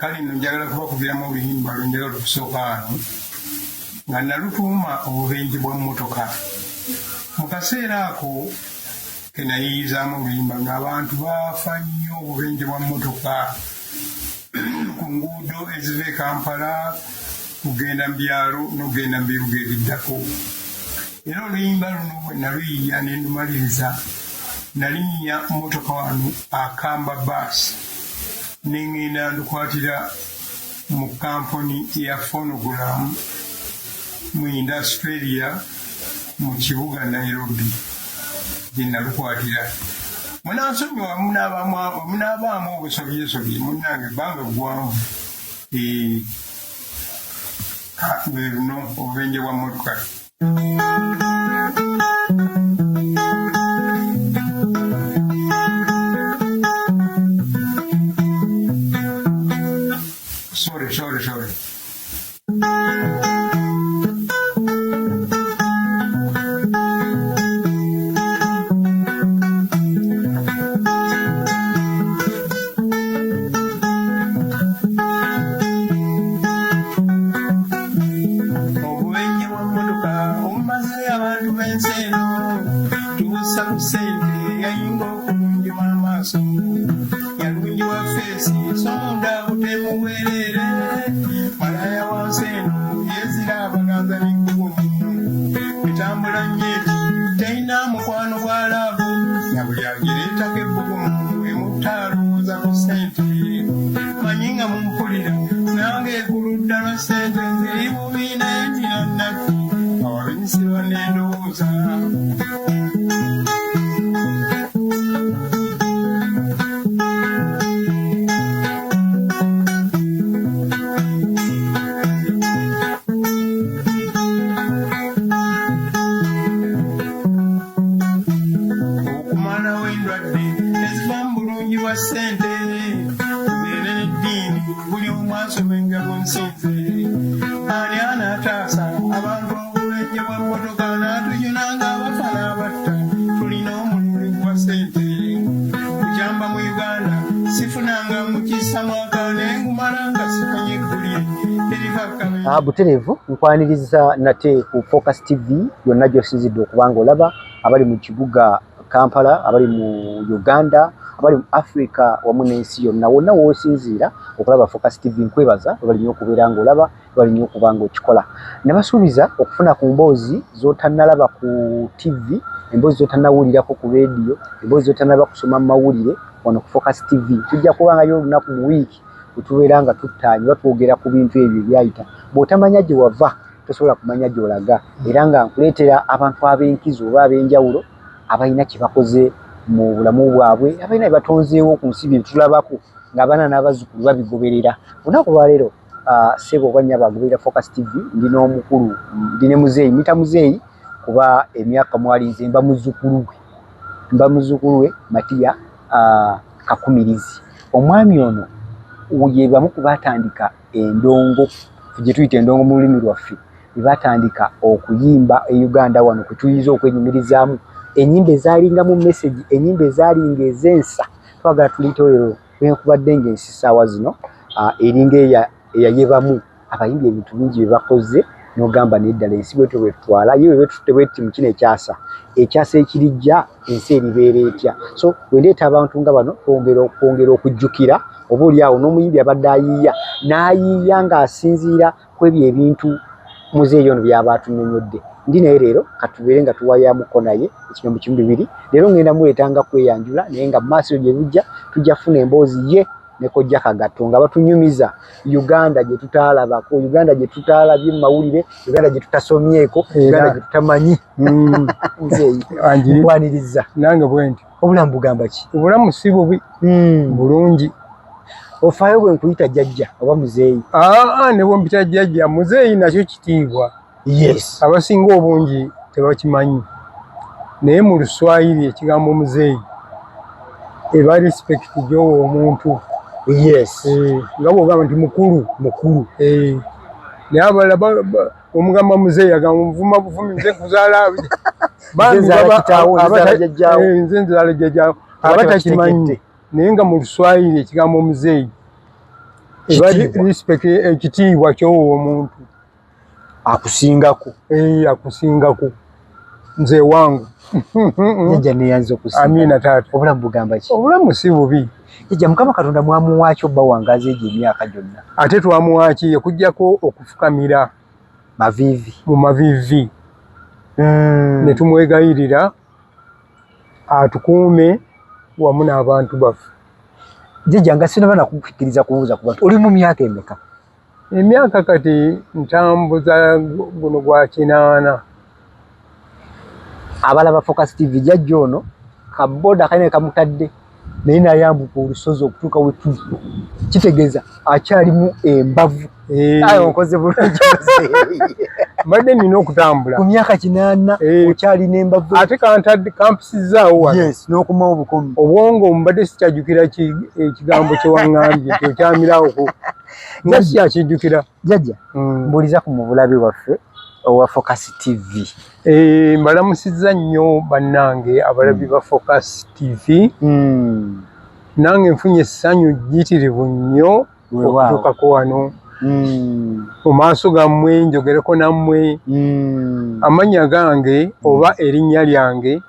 kale nno njagala kubakubiramu oluyimba lwenjagala okusooka wano nga nalutuuma obubenje bwa mmotoka. Mu kaseera ako ke nayiiyizaamu oluyimba ng'abantu baafa nnyo obubenje bwa mmotoka ku nguudo eziva e Kampala kugenda mu byalo n'okugenda mu bibuga ebiddako. Era oluyimba luno bwe naluyiiya ne ndumaliriza nalinnya mmotoka wano Akamba baasi ne ŋŋenda ndukwatira mu kampuni ya Phonogram mu Australia mu kibuga Nairobi gye nalukwatira. Munansonyiwa munaabaamu obusobyesobye munnange ebbanga ggwanvu. Lwe luno obubenje bwa mmotoka. Sorry. Buterevu nkwaniriza nate ku Focus TV yonna gy'osinzidde okubanga olaba abali mu kibuga Kampala, abali mu Uganda, abali mu Africa wamu n'ensi yonna wonna w'osinziira okulaba Focus TV nkwebaza bali nnyo okubeera ng'olaba bali nnyo okuba ng'okikola. Ne basuubiza okufuna ku mboozi z'otannalaba ku TV, emboozi z'otannawulirako ku radio, emboozi z'otannalaba kusoma mu mawulire wano ku Focus TV. Tujja kubangayo olunaku mu wiiki tubeera nga tuttaanye batwogera ku bintu ebyo byayita. Bw'otamanya gye wava tosobola kumanya gy'olaga, era nga nkuleetera abantu ab'enkizo oba ab'enjawulo abalina kye bakoze mu bulamu bwabwe, abalina bye batonzeewo ku nsi bye tulabako ng'abaana n'abazzukulu babigoberera. Olunaku lwa leero ssebo oba nnyabo agoberera Focus TV, ndi n'omukulu, ndi ne muzeeyi, mwita muzeeyi kuba emyaka mwalinze mba muzzukulu we Matiya Kakumirizi. Omwami ono ye bamu ku baatandika endongo gye tuyita endongo mu lulimi lwaffe, bye baatandika okuyimba e Uganda wano kwe tuyinza okwenyumirizaamu ennyimba ezaalingamu message, ennyimba ezaalinga ez'ensa. Twagala tuliyitewo bwenkubadde ng'ensi ssaawa zino eringa eyayebamu abayimbi ebintu bingi bye bakoze n'ogamba n'eddala ensi bwe twetutwala ye bwe mu kino ekyasa ekirijja ensi eribeera etya. So bwe ndeeta abantu nga bano kwongera okujjukira oba oliawo n'omuyimbi abadde ayiiya n'ayiiya ng'asinziira ku ebyo ebintu muzeeyi ono byaba atunyonyodde. Ndi naye leero katubeere nga tuwayaamuko naye ekinyombo kimu bibiri. Leero ngenda muleeta nga kweyanjula naye nga mu maaso gye bujja tujja kufuna emboozi ye ne Kojja Kagatto nga batunyumiza Uganda gye tutaalabako, Uganda gye tutaalabye mu mawulire, Uganda gye tutasomyeko, Uganda gye tutamanyi. Muzeeyi nkwaniriza. Nange bwe nti obulamu bugamba ki? Obulamu si bubi, bulungi. Ofaayo bwe nkuyita jjajja oba muzeeyi? Ne bwe mpita jjajja, muzeeyi nakyo kitiibwa. Yes. Abasinga obungi tebakimanyi. Naye mu Luswayiri ekigambo muzeeyi eba respect gy'owa omuntu. Yes. Nga bw'ogamba nti mukulu. Naye abalala omugamba muzeeyi agamba muvuma buvumi nze nkuzaala nze nzaala jjajjaawo abatakimanyi. Naye nga mu Luswayiri ekigambo muzeeyi respect ekitiibwa ky'owo omuntu akusingako akusingako nze wangu jjajja neyanza okusinga amina taata obulamu bugamba ki obulamu si bubi jjajja mukama katonda mwamuwaaki obba wangazi egyo emyaka gyonna ate twamuwaaki okuggyako okufukamira maviivi mu maviivi ne tumwegayirira atukuume wamu n'abantu baffe jjajja nga sinaba nakukkiriza kubuuza ku bantu oli mu myaka emeka emyaka kati ntambuza guno gwa 8 abalaba Focus TV jjajja ono kaboda kane kamutadde naye nayambuka olusozi okutuuka we tuli kitegeeza akyalimu embavu ayo nkoze bulungi mbadde nina okutambula ku myaka 8 okyalina embavu ate kampisizaawo wano yes n'okumawo obukomi obwongo mbadde sikyajjukira ekigambo kyewaŋŋambye nti okyamirawo nga sikyakijjukira jjajja mbuuliza ku mubulabi waffe owa Focus TV mbalamusizza nnyo bannange abalabi ba Focus TV nange nfunye essanyu jjitirivu nnyo okutuukako wano mu maaso gammwe njogereko nammwe amannya gange oba erinnya lyange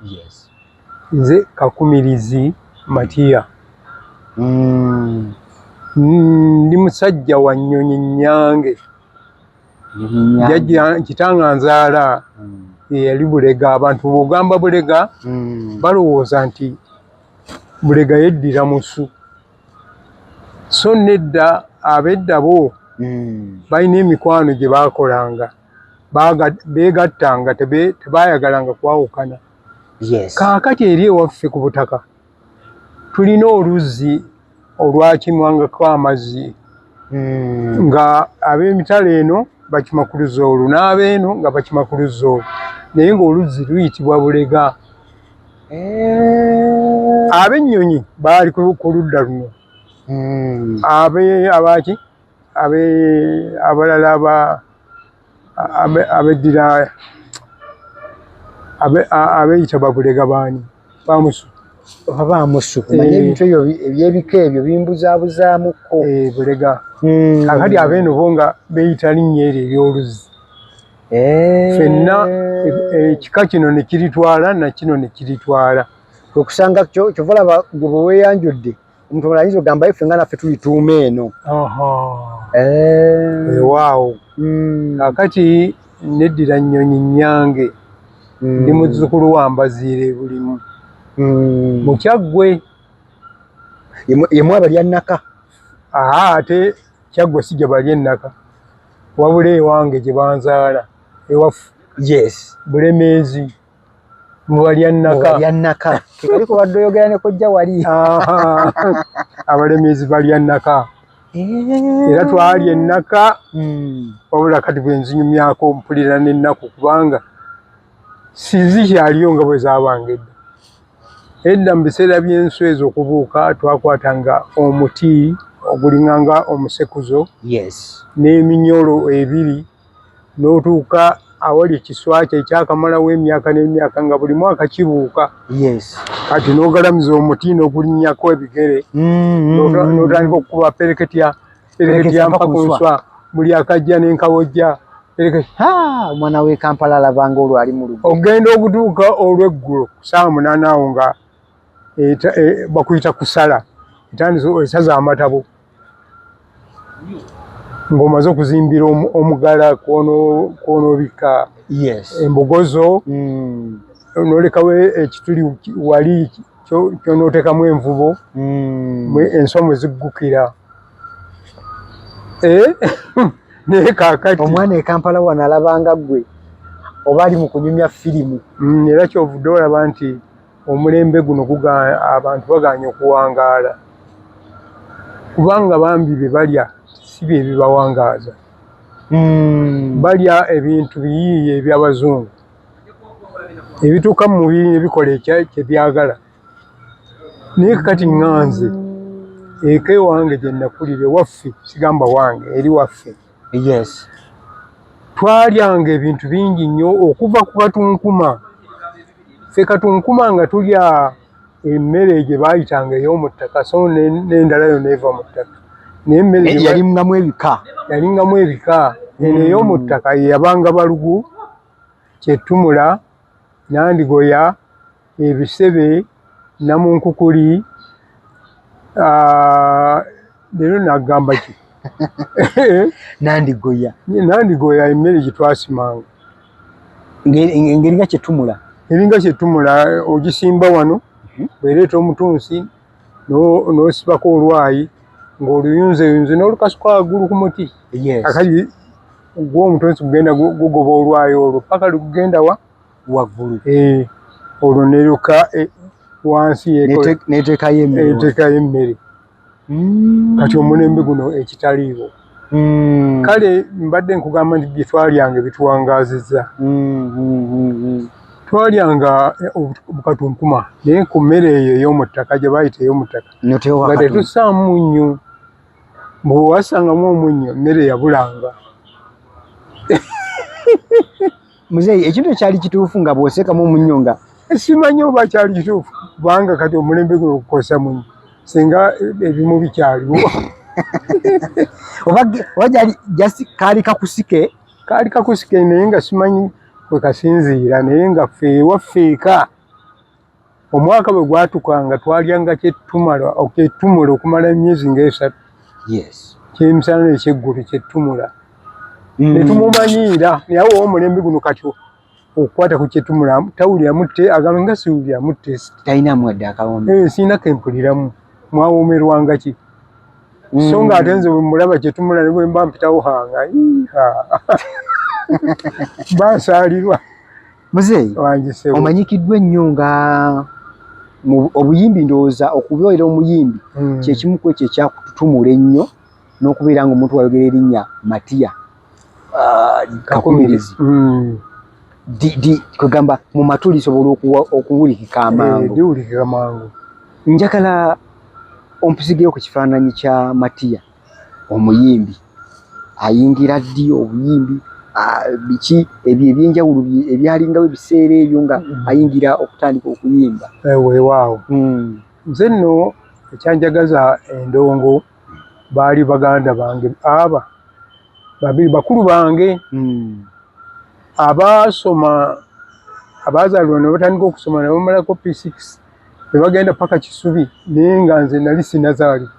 nze Kakumirizi Matiya ndi musajja wa Nnyonyi Nnyange jjajja kitanga nzaala yali Bulega abantu bw'ogamba Bulega balowooza nti Bulega yeddira musu so nedda ab'edda bo balina emikwano gye baakolanga beegattanga tebaayagalanga kwawukana kaakati eri ewaffe ku butaka tulina oluzzi olwakimwangako amazzi nga ab'emitala eno bakimakuluza olwo n'abeeno nga bakimakuluza olwo naye ng'oluzzi luyitibwa Bulega ab'Ennyonyi baali ku ludda luno abaki abalala abeddira abeeyita Babulega baani bamusu manye ebintu ebyo ebyebika ebyo bimbuzaabuzaamukko Bulega kakati abeeno bo nga beeyita linnya eryo ery'oluzzi ffenna ekika kino ne kiritwala nakino ne kiritwala okusanga kyova laba gwe bwe weeyanjudde omuntu omulala ayinza ogamba ffe nga naffe tulituuma eno waawo kakati neddira Nnyonyi Nnyange ndi muzzukulu wa Mbaziire bulimu mu Kyaggwe yemu abalya Nnaka ate Kyaggwe si gye balya ennaka wabula ewange gye banzaala ewaffe Bulemeezi mubalya Nnaka kekali kubadde oyogera ne kojja wali Abalemeezi balya Nnaka era twalya ennaka wabula kati bwe nzinyumyako mpulira n'ennaku kubanga sizikyaliyo nga bwe zaabanga edda mu biseera by'enswezi okubuuka twakwatanga omuti ogulinganga omusekuzo n'eminyolo ebiri n'otuuka awali ekiswa kye ekyakamalawo emyaka n'emyaka nga buli mwaka kibuuka kati n'ogalamiza omuti n'ogulinnyako ebigere n'otandika okukuba pereketya mpa ku nswa buli akajja n'enkawojja omwana w'e Kampala alabanga olwo ali mu lugo ogenda okutuuka olw'eggulo ku ssaawa 8 awo nga bakuyita kusala etandise esaza amatabo ng'omaze okuzimbira omugala kw'onoobika embogozo n'olekawo ekituli wali ky'onooteekamu envubo enswa mwe ziggukira naye kaakati omwana e Kampala wano alabanga ggwe oba ali mu kunyumya firimu era kyovudde olaba nti omulembe guno abantu baganya okuwangaala kubanga bambi bye balya si bye bibawangaaza balya ebintu biyiiye eby'abazungu ebituuka mu mubiri ne bikola kyebyagala naye kati ŋŋanze eka ewange gye nakulira ewaffe sigamba wange eri waffe twalyanga ebintu bingi nnyo okuva ku katunkuma ffe katunkuma nga tulya emmere gye baayitanga ey'omu ttaka so n'endala yonna eva mu ttaka n'emmere yalingamu ebika yalingamu ebika. Eno ey'omu ttaka yabanga balugu, Kyetumula, Nandigoya, Ebisebe, Namunkukuli, leero nagamba ki? Nandigoya emmere gye twasimanga. Ngeri nga Kyetumula. Eringa Kyetumula ogisimba wano, bwereeta omutunsi, n'osibako olwayi, ng'oluyunzeyunze n'olukasuka waggulu ku muti. Akali gw'omutunsi gugenda gugoba olwayi olwo paka lugenda waggulu. Olwo neruka wansi n'eteekayo emmere. Kati omulembe guno ekitaliiwo. Kale mbadde nkugamba nti bye twalyanga bituwangaazizza. Twalyanga bukatunkuma naye ku mmere eyo ey'omu ttaka gye baayita ey'omu ttaka nga tetussaamu munnyo. Bwe wasangamu omunnyo emmere yabulanga. Muzeeyi, ekintu ekyali kituufu nga bw'oseekamu omunnyo nga simanyi oba kyali kituufu kubanga kati omulembe guno okukosa munnyo singa ebimu bikyaliwo. oba kaali kakusike naye nga simanyi bwe kasinziira, naye nga ffe ewaffe omwaka bwe gwatukanga twalyanga Kyetumula okumala emyezi ng'esatu. Kyemisana n'ekyeggulu Kyetumula. Netumumanyiira naye awo omulembe guno kati okukwata ku Kyetumula tawuliramu agamba nga siwuliramu talinamu wadde akawombe. Siina kempuliramu. Mwawoomerwanga ki? So nga ate nze bwe mulaba Kyetumula ne bwe mba mpitawo hanga bansaalirwa. Muzeeyi, omanyikiddwa ennyo nga obuyimbi ndowooza okubeera omuyimbi kyekimu ku ekyo ekyakututumula ennyo n'okubeera ng'omuntu wayogera erinnya Matiya Kakumirizi. Kwegamba mu matu lisobola okuwulikika amangu. Njagala ompusigeyo ku kifaananyi kya Matiya omuyimbi ayingira ddi obuyimbi, biki ebyo ebyenjawulo ebyalingawo ebiseera ebyo nga ayingira okutandika okuyimba. Weewaawo nze nno ekyanjagaza endongo baali baganda bange babiri bakulu bange abaasoma abaazaalibwa ne batandika okusoma ne bamalako P6 ne bagenda paka Kisubi naye nga nze nali sinazaalibwa.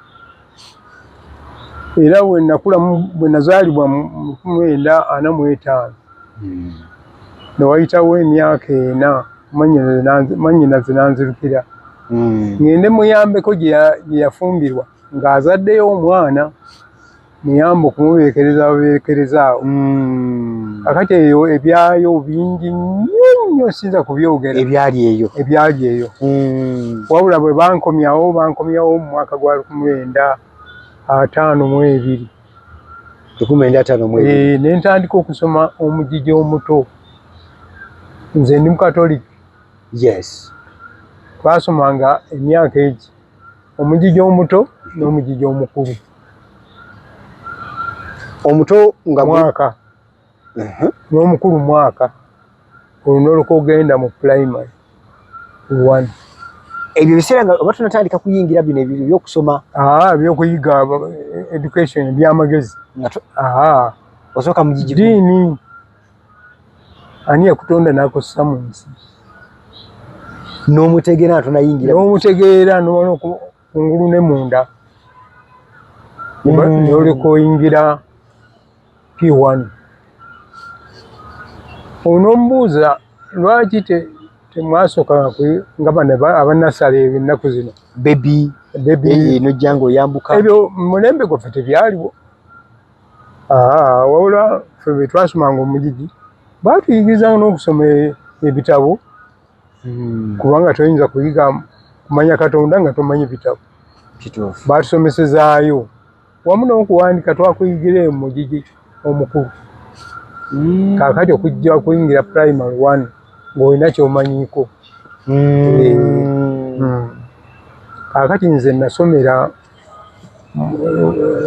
Era bwe nazaalibwa mu 1945 ne wayitawo emyaka 4 mannyinaze nanzirukira ngende muyambeko gye yafumbirwa ng'azaddeyo omwana muyambe okumubeekereza awo. Kakati eyo ebyayo bingi nnyo sinza kubyogera ebyali eyo. Wabula bwe bankomyawo mu mwaka gwa 1952 ne ntandika okusoma omugigi omuto. Nze ndi Mukatoliki. Twasomanga emyaka egi, omugigi omuto n'omugigi omukulu. Omuto nga mwaka n'omukulu mwaka, olunaluka ogenda mu primary 1. Ebyo biseera nga oba tunatandika kuyingira bino ebyo by'okusoma ebyokuyiga education ebyamagezi. Osooka mugigi ddiini ani yakutonda n'akosa mu nsi n'omutegeera n'obona kungulu ne munda n'oleka oyingira P1. Onomubuuza lwaki temwasooka nga bano abanasale ennaku zino bebi nojja ng'oyambuka ebyo mulembe gwaffe tebyaliwo. Wabula ffe bwe twasomanga omugigi baatuyigirizanga n'okusoma ebitabo kubanga toyinza kuyiga kumanya Katonda nga tomanyi bitabo. Baatusomesezaayo wamu n'okuwandiika twakuyigira mu mugigi omukulu. Kaakati okujja kuyingira primary 1 ng'olina ky'omanyiiko. Kaakati nze nasomera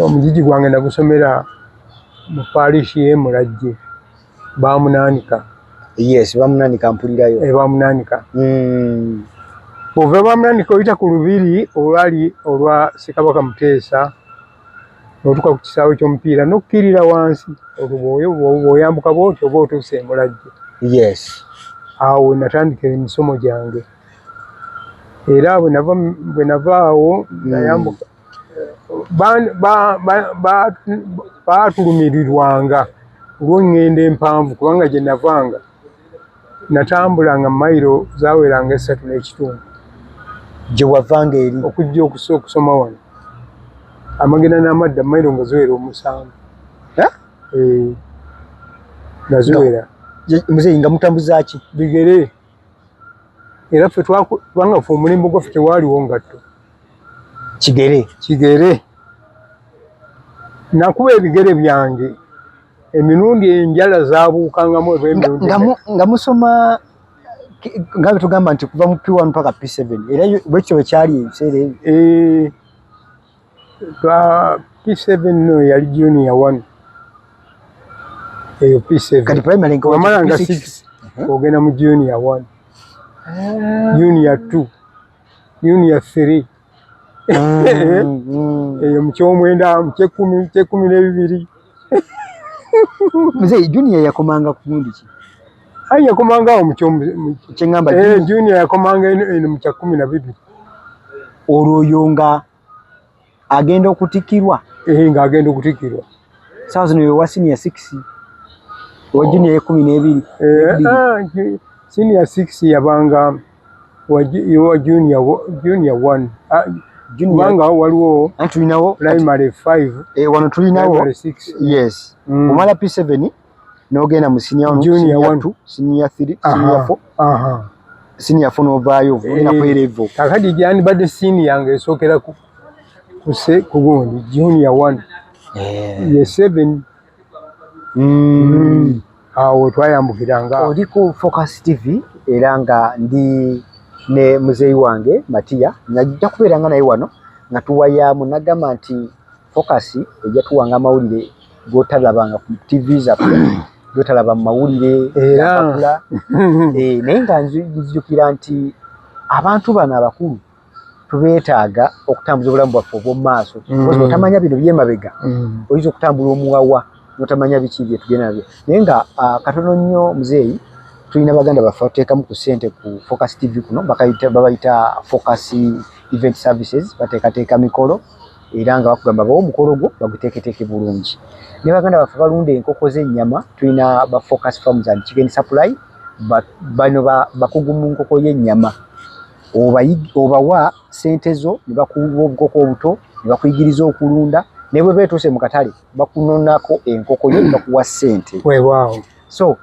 omugigi gwange nagusomera mu parishi y'e Mulajje Bamunaanika. Bamunaanika mpulirayo. Bamunaanika. Ova Bamunaanika oyita ku lubiri olwali olwa Ssekabaka Muteesa n'otuuka ku kisaawe ky'omupiira n'okkirira wansi bw'oyambuka bw'otyo oba otuuse e Mulajje. Yes. Awo natandikira emisomo gyange era bwe nava awo nayambuka baatulumirirwanga olw'eŋŋendo empanvu kubanga gye navanga natambulanga mayiro zaaweranga 3.5 gye wavanga eri okujja okusoma wano amagenda n'amadda mayiro nga ziwera 7 nga ziwera. Muzeeyi nga mutambuza ki? Bigere. Era ffe kubanga ffe omulembe gwaffe tewaaliwo ngatto. Kigere. Nakuba ebigere byange emirundi enjala zaabuukangamu nga musoma nga bwe tugamba nti kuva mu P1 mpaka P7 era bwekyo bwe kyali ebiseera ebyo. P7 no yali junior 1 eyo P7 kati primary ngo wamalanga 6 ogenda mu junior 1 junior 2 junior 3 eyo mu kyomwenda mu kyekumi n'ebibiri. Muzeeyi junior yakomanga ku mundi ki? Yakomanga awo mu kyengamba junior yakomanga eno mu kya 12 olwo nga agenda okutikirwa. Ng'agenda okutikirwa saawa zino wa senior 6 wa junior 12. Senior 6 yabanga wa junior 1 kubanga waliwo tulinawo primary 5 wano tulinawo primary 6. Yes. Omala P7 n'ogenda mu senior 1 junior 1 senior 3 senior 4 senior 4 n'ovaayo ogenda ku level. Kakati gyandibadde senior nga esookera ku gundi junior 1 ye 7. Awo twayambukiranga. Oli ku Focus TV era nga ndi ne muzeeyi wange Matiya najja kubeeranga naye wano nga tuwayamu nagamba nti Focus ejja tuwanga amawulire gotalabanga ku TV zaffe gotalaba mu mawulire era naye nga nzijukira nti abantu bano abakulu tubeetaaga okutambuza obulamu bwaffe obw'omu maaso. Otamanya bino byemabega oyinza okutambula omuwawa notamanya biki bye tugenda nabyo naye nga katono nnyo muzeeyi tulina baganda baffe bateekamu ku ssente ku Focus TV kuno babayita Focus Event Services bateekateeka mikolo era nga bakugamba bawo omukolo gwo baguteeketeeke bulungi. Ne baganda baffe balunda enkoko z'ennyama tulina ba Focus Farms and Chicken Supply bano bakugu mu nkoko y'ennyama obawa ssente zo ne bakuwa obukoko obuto ne bakuyigiriza okulunda ne bwe beetuuse mu katale bakunonako enkoko yo ne bakuwa ssente. Weewaawo. So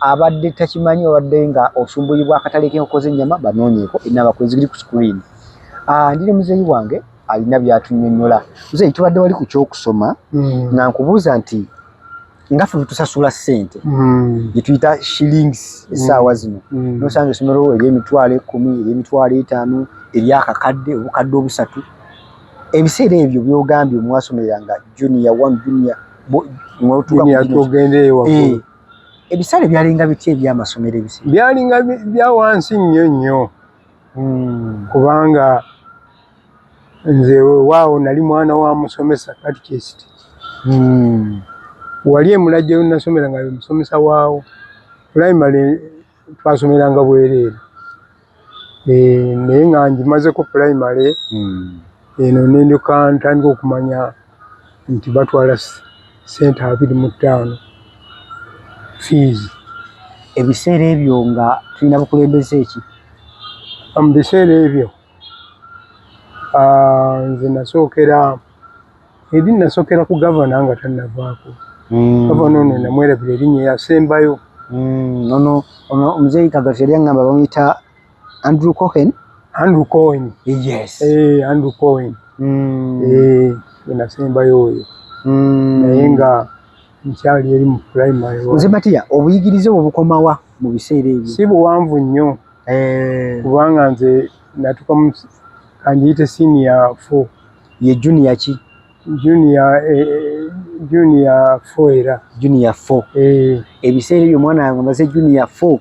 abadde takimanyi obadde nga osumbuyibwa akatale k'enkoko z'ennyama banoonyeeko enabakwezi ziri ku screen. Ndi ne muzeeyi wange alina by'atunnyonnyola. Muzeeyi tubadde wali ku ky'okusoma nga nkubuuza nti nga ffe tusasula ssente gye tuyita shillings essaawa zino nosanga essomero ery'emitwalo 10 ery'emitwalo 5 eryakakadde obukadde 3 ebiseera ebyo byogambye mwasomeranga junior 1 junior ebiseera byalinga biti ebyamasomero ebiseera byalinga bya wansi nnyo kubanga nze waawo nali mwana wa musomesa katikisiti wali e Mulajje nasomera nga musomesa waawo primary twasomeranga bwereere naye nga ngimaze ku primary eno nenduka ntandika okumanya nti batwala ssente 25 fees. Ebiseera ebyo nga tulina bukulembeze ki? Mu biseera ebyo nze nasookera ku gavana nga tannavaako. Gavana ono namwerabira erinnya yasembayo. Ono omuzeeyi Kagafi yali aŋŋamba bamuyita Andrew Cohen. Yes. Andrew Cohen. Nasembayo oyo. Naye nga nkyali eri mu primary. Nze Matiya obuyigirize obwo bukomawa mu biseera ebyo? Si buwanvu nnyo. Kubanga nze natuka mu kanjiyite senior 4. Ye junior ki? Junior 4 era. Junior 4. Ebiseera ebyo omwana wange amaze junior 4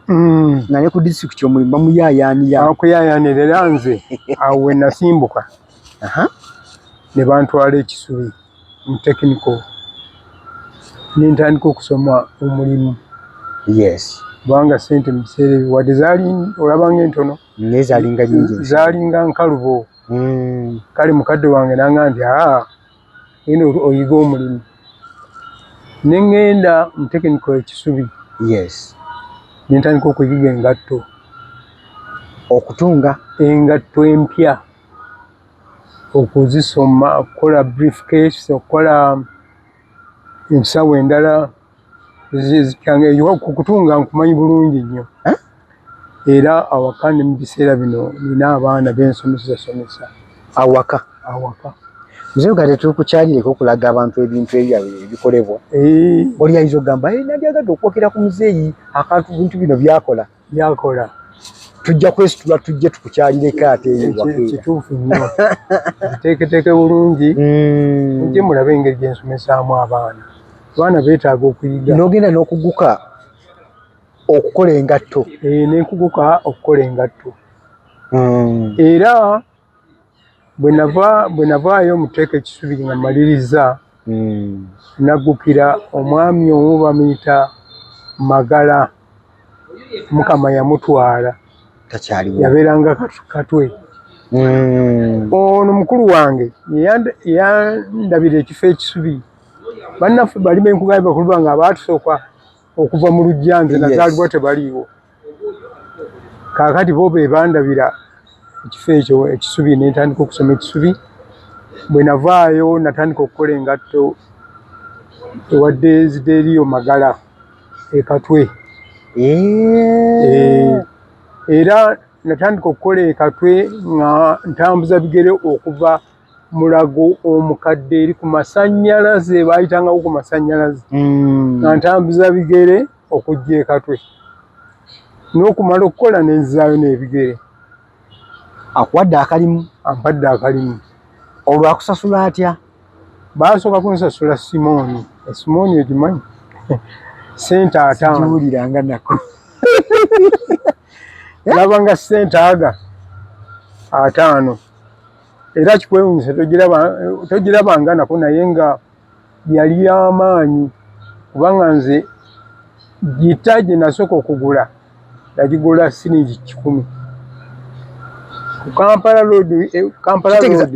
nga ne ku district omulimu bamuyaayaanira. Akuyaayaanira era nze awo we nasimbuka ne bantwala ekisubi. mu technical nintandika okusoma omulimu. Yes. Kubanga sente mu biseera ebyo wadde olabanga entono naye zaalinga nyingi, zaalinga nkalubo. Kale mukadde wange nanga nti eno oyiga omulimu. Ne ŋŋenda mu technical ekisubi. Yes. Nintandika okuyiga engatto, okutunga engatto empya, okuzisoma, okukola briefcase, okukola ensawo endala kukutunga nkumanyi bulungi nnyo. Era awaka ne mu biseera bino nina abaana bensomesa awaka. Muzeeyi kati tukukyalireko okulaga abantu ebintu ebikolebwa. Oli ayinza okugamba nandyagadde okwogera ku muzeeyi akantu bintu bino byakola. Tujja kwesitula tujje tukukyalireko ate kituufu nnyo. Teeketeeke bulungi mujje mulabe engeri gye nsomesaamu abaana. Abaana beetaaga okuyiga. N'ogenda n'okuguka okukola engatto. N'enkuguka okukola engatto. Era bwe navaayo mu tteeka ekisubi nga mmaliriza, naggukira omwami omu bamuyita Magala. Mukama yamutwala. Yabeeranga Katwe. Ono mukulu wange yandabira ekifo ekisubi. Bannaffe bali benkugambye bakulu bange abaatusooka okuva mu Lujjange nazaalibwa tebaliiwo. Kaakati bo be bandabira ekifo ekyo ekisubi ne ntandika okusoma ekisubi. Bwe navaayo natandika okukola engatto ewadde ezidde eriyo Magala Katwe. Era natandika okukola ekatwe nga ntambuza bigere okuva Mulago omukadde eri ku masannyalaze, baayitangawo ku masannyalaze. Nga ntambuza bigere okujja ekatwe. N'okumala okukola nenzaayo n'ebigere. Akuwadde akalimu? Ampadde akalimu. Olwo akusasula atya? Baasooka kunsasula Simooni. Simooni ogimanyi? Sente 5. Sigiwuliranga nako. Labanga sente 5. Era kikwewuunyisa togirabanga nako naye nga yali y'amaanyi. Kubanga nze gita gye nasooka okugula nagigula siringi 10. Ku Kampala Road.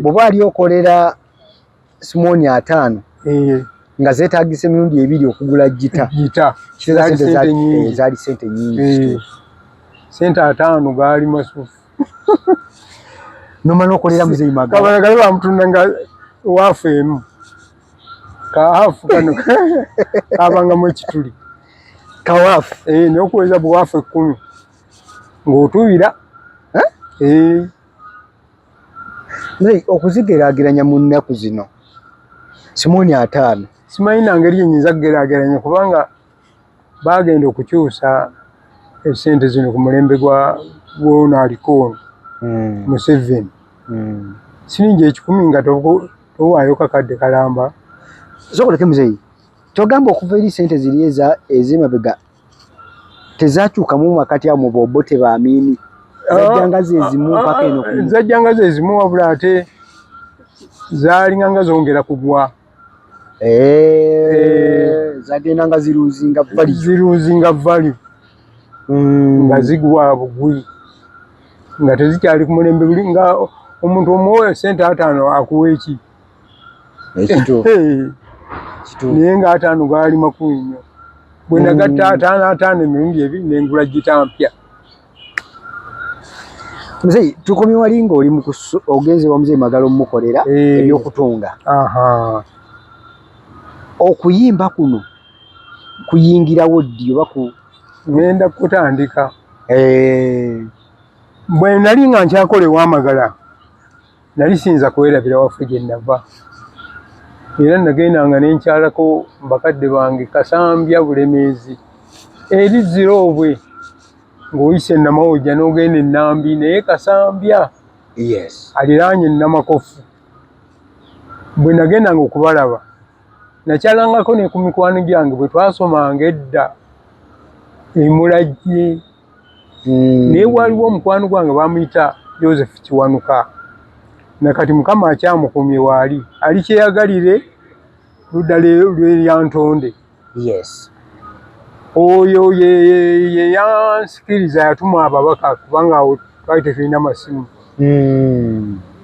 Bw'oba ali okolera Simooni 5 nga zeetaagisa emirundi 2 okugula gita. Zaali sente nnyingi. Sente 5 gaali masufu. Nomala okolera muzeeyi Magala. Kabala kale bamutunda nga waafu emu. Kaafu kano kabangamu ekituli. Kawaafu. N'okuweza buwaafu 10 ng'otuubira. Muzeeyi okuzigeraageranya mu nnaku zino Simooni 5. Simanyi na ngeri yenyinza kugeraageranya kubanga baagenda okukyusa esente zino ku mulembe gw'ono aliko ono Museveni. Siringi 10 nga towaayo kakadde kalamba. Sokoleke muzeeyi, togamba okuva eri sente ziri ez'emabega tezaakyukamu makati awo mu bobbo tebaamiini. Zajjanga zezimu mpaka eno ku. Zajjanga zezimu wabula ate zaalinganga zongera kugwa. Zagendanga ziruuzinga value. Nga zigwa bugwi. Nga tezikyali ku mulembe guli nga omuntu omuwa sente 5 akuwa eki. Naye nga 5 gaali makulu nnyo. Bwe nagatta 5 emirundi 2 n'engula gita mpya. Muzeeyi tukomye wali ng'oli ogenze wa muzeeyi Magala omukolera ebyokutunga. Okuyimba kuno kuyingirawo ddi oba ngenda kutandika. Bwe nali nga nkyakola ewa Magala nali siyinza kwerabira waffe gye nava. Era nagendanga ne nkyalako bakadde bange Kasambya Bulemeezi eri Ziroobwe ng'oyise Namawojja n'ogenda Ennambi naye Kasambya aliraanye Namakofu. Bwe nagendanga okubalaba nakyalangako ne ku mikwano gyange bwe twasomanga edda Emulajje. Naye waliwo omukwano gwange bamuyita Joseph Kiwanuka. Nakati Mukama akyamukumye waali ali kyeyagalire ludda lw'eryantonde. Yes. Oyo ye yansikiriza yatuma ababaka kubanga awo twali tetulina masimu.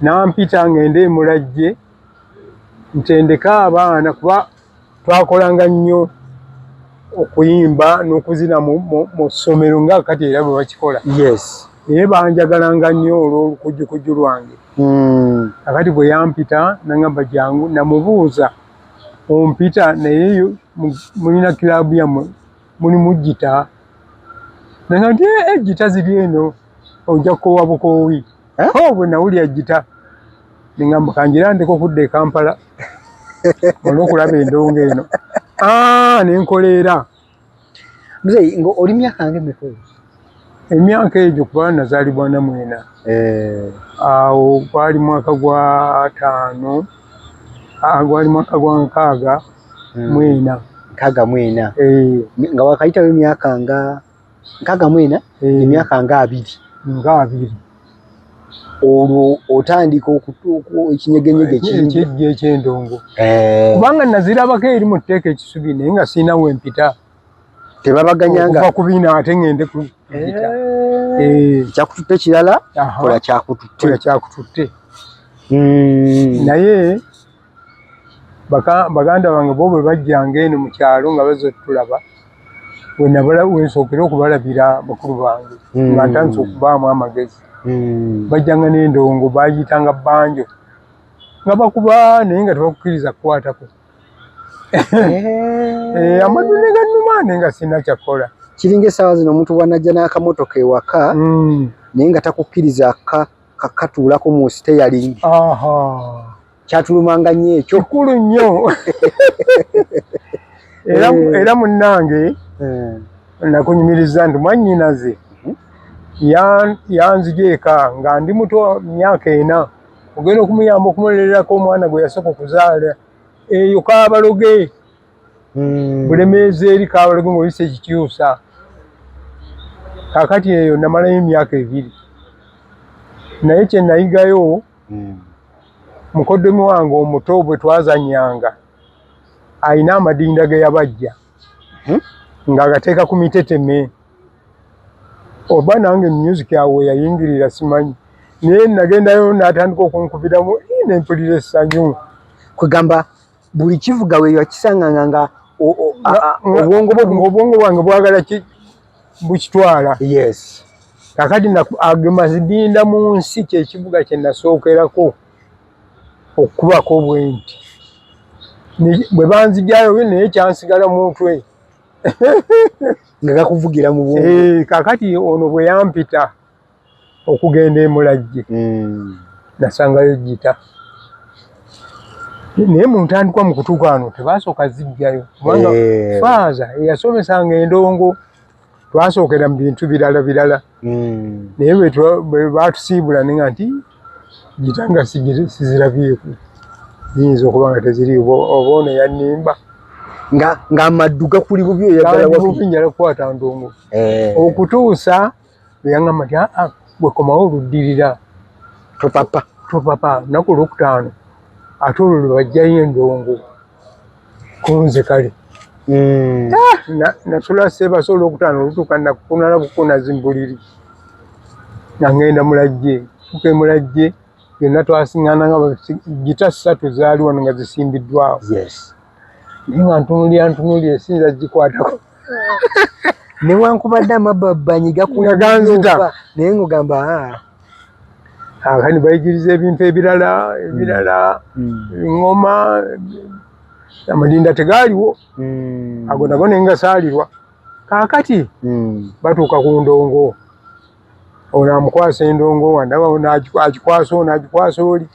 Nampita ngende Mulajje ntendeka abaana kuba twakolanga nnyo okuyimba n'okuzina mu ssomero nga kati era bwe bakikola. Yes. Naye banjagalanga nnyo olw'olukujjukujju lwange. Kakati bwe yampita nangamba jangu namubuuza ompita naye mulina kilaabu yammwe mulimu gita. Nanga nti gita ziri eno ojja kukowa bukoowi. Bwe nawulira gita nengamba kanjira ndeko okudda e Kampala olw'okulaba endongo eno. Nenkoleera. Mzee ngo oli myaka ng'emmeka? Emyaka egyo kuba nazaalibwa na mwena. Awo gwali mwaka gwa 5, gwali mwaka gwa 6 mwena. 6 mwena. Nga wakayitawo emyaka nga 6 mwena, emyaka nga 2. Nga 2. Olwo otandika ekinyegenyege kijja eky'endongo. Kubanga nazirabako eri mu tteeka ekisubi naye nga sirina wempita. Tebabaganyanga okuva ku bina ate ngende ku gita. Kyakututte kirala kola kyakututte. Naye baganda bange bo bwe bajjanga eno mu kyalo nga baza tulaba wensookera okubalabira bakulu bange nga ntandise okubaamu amagezi. Bajjanga n'endongo baagiyitanga banjo nga bakuba naye nga tebakukkiriza kukwatako. Amatu ne gannuma naye nga sirina kyakola. Kiringa essaawa zino omuntu bw'anajja n'akamotoka ewaka naye nga takukkiriza katuulako mu steering. Kyatulumanga nnyo ekyo. Kikulu nnyo. Era munnange nakunyumiriza nti mwannyinaze yanzija eka nga ndi muto myaka 4 ogenda okumuyamba okumulererako omwana gwe yasooka okuzaala eyo Kaabaloge. Bulemeezi eri Kaabaloge ng'oyise Kikyusa. Kaakati eyo namalayo emyaka 2. Naye kye nayigayo mukoddomi wange omuto bwe twazannyanga ayina amadinda ge yabajja ng'agateeka ku miteteme. Oba nange music yawe yayingirira simanyi. Naye nagendayo n'atandika okunkubiramu nempulira essanyu. Kwegamba buli kivuga we yakisanganga nga obwongo bwange bwagala bukitwala. Yes. Kakati agemazidinda mu nsi kyekivuga kye nasookerako okubako bwenti. Bwe banzijayo naye kyansigala mu mutwe. Nga gakuvugira mu bwongo. Kakati ono bwe yampita okugenda e Mulajje nasangayo gita. Naye mu ntandikwa mu kutuuka wano tebasooka zijjayo kubanga faaza eyasomesanga endongo twasookera mu bintu birala. Naye bwe baatusiibula nenga nti gita nga sizirabyeku ziyinza okuba nga teziriiwo oba ono yannimba nga amaddu gakuli bubi oyagala njala kukwata ndongo. Okutuusa bwe yaŋŋamba nti bwe komawo oluddirira topapa naku Olwokutaano ate olwo lwe bajjayo endongo kunze kale. Nasula Ssebaasa Olwokutaano olutuuka nakukuna bukuna zimbuliri nga ngenda Mulajje. Tuuka e Mulajje byonna twasiŋŋana nga gita 3 zaali wano nga zisimbiddwawo. Naye nga ntunuulira siyinza gikwatako. Newankubadde amababbanyi gakunzita naye ng'ogamba kati bayigiriza ebintu ebirala eŋŋoma amadinda tegaaliwo ago nago naye nga saalirwa. Kaakati batuuka ku ndongo ono amukwasa endongo wandaba agikwasa ono agikwasa oli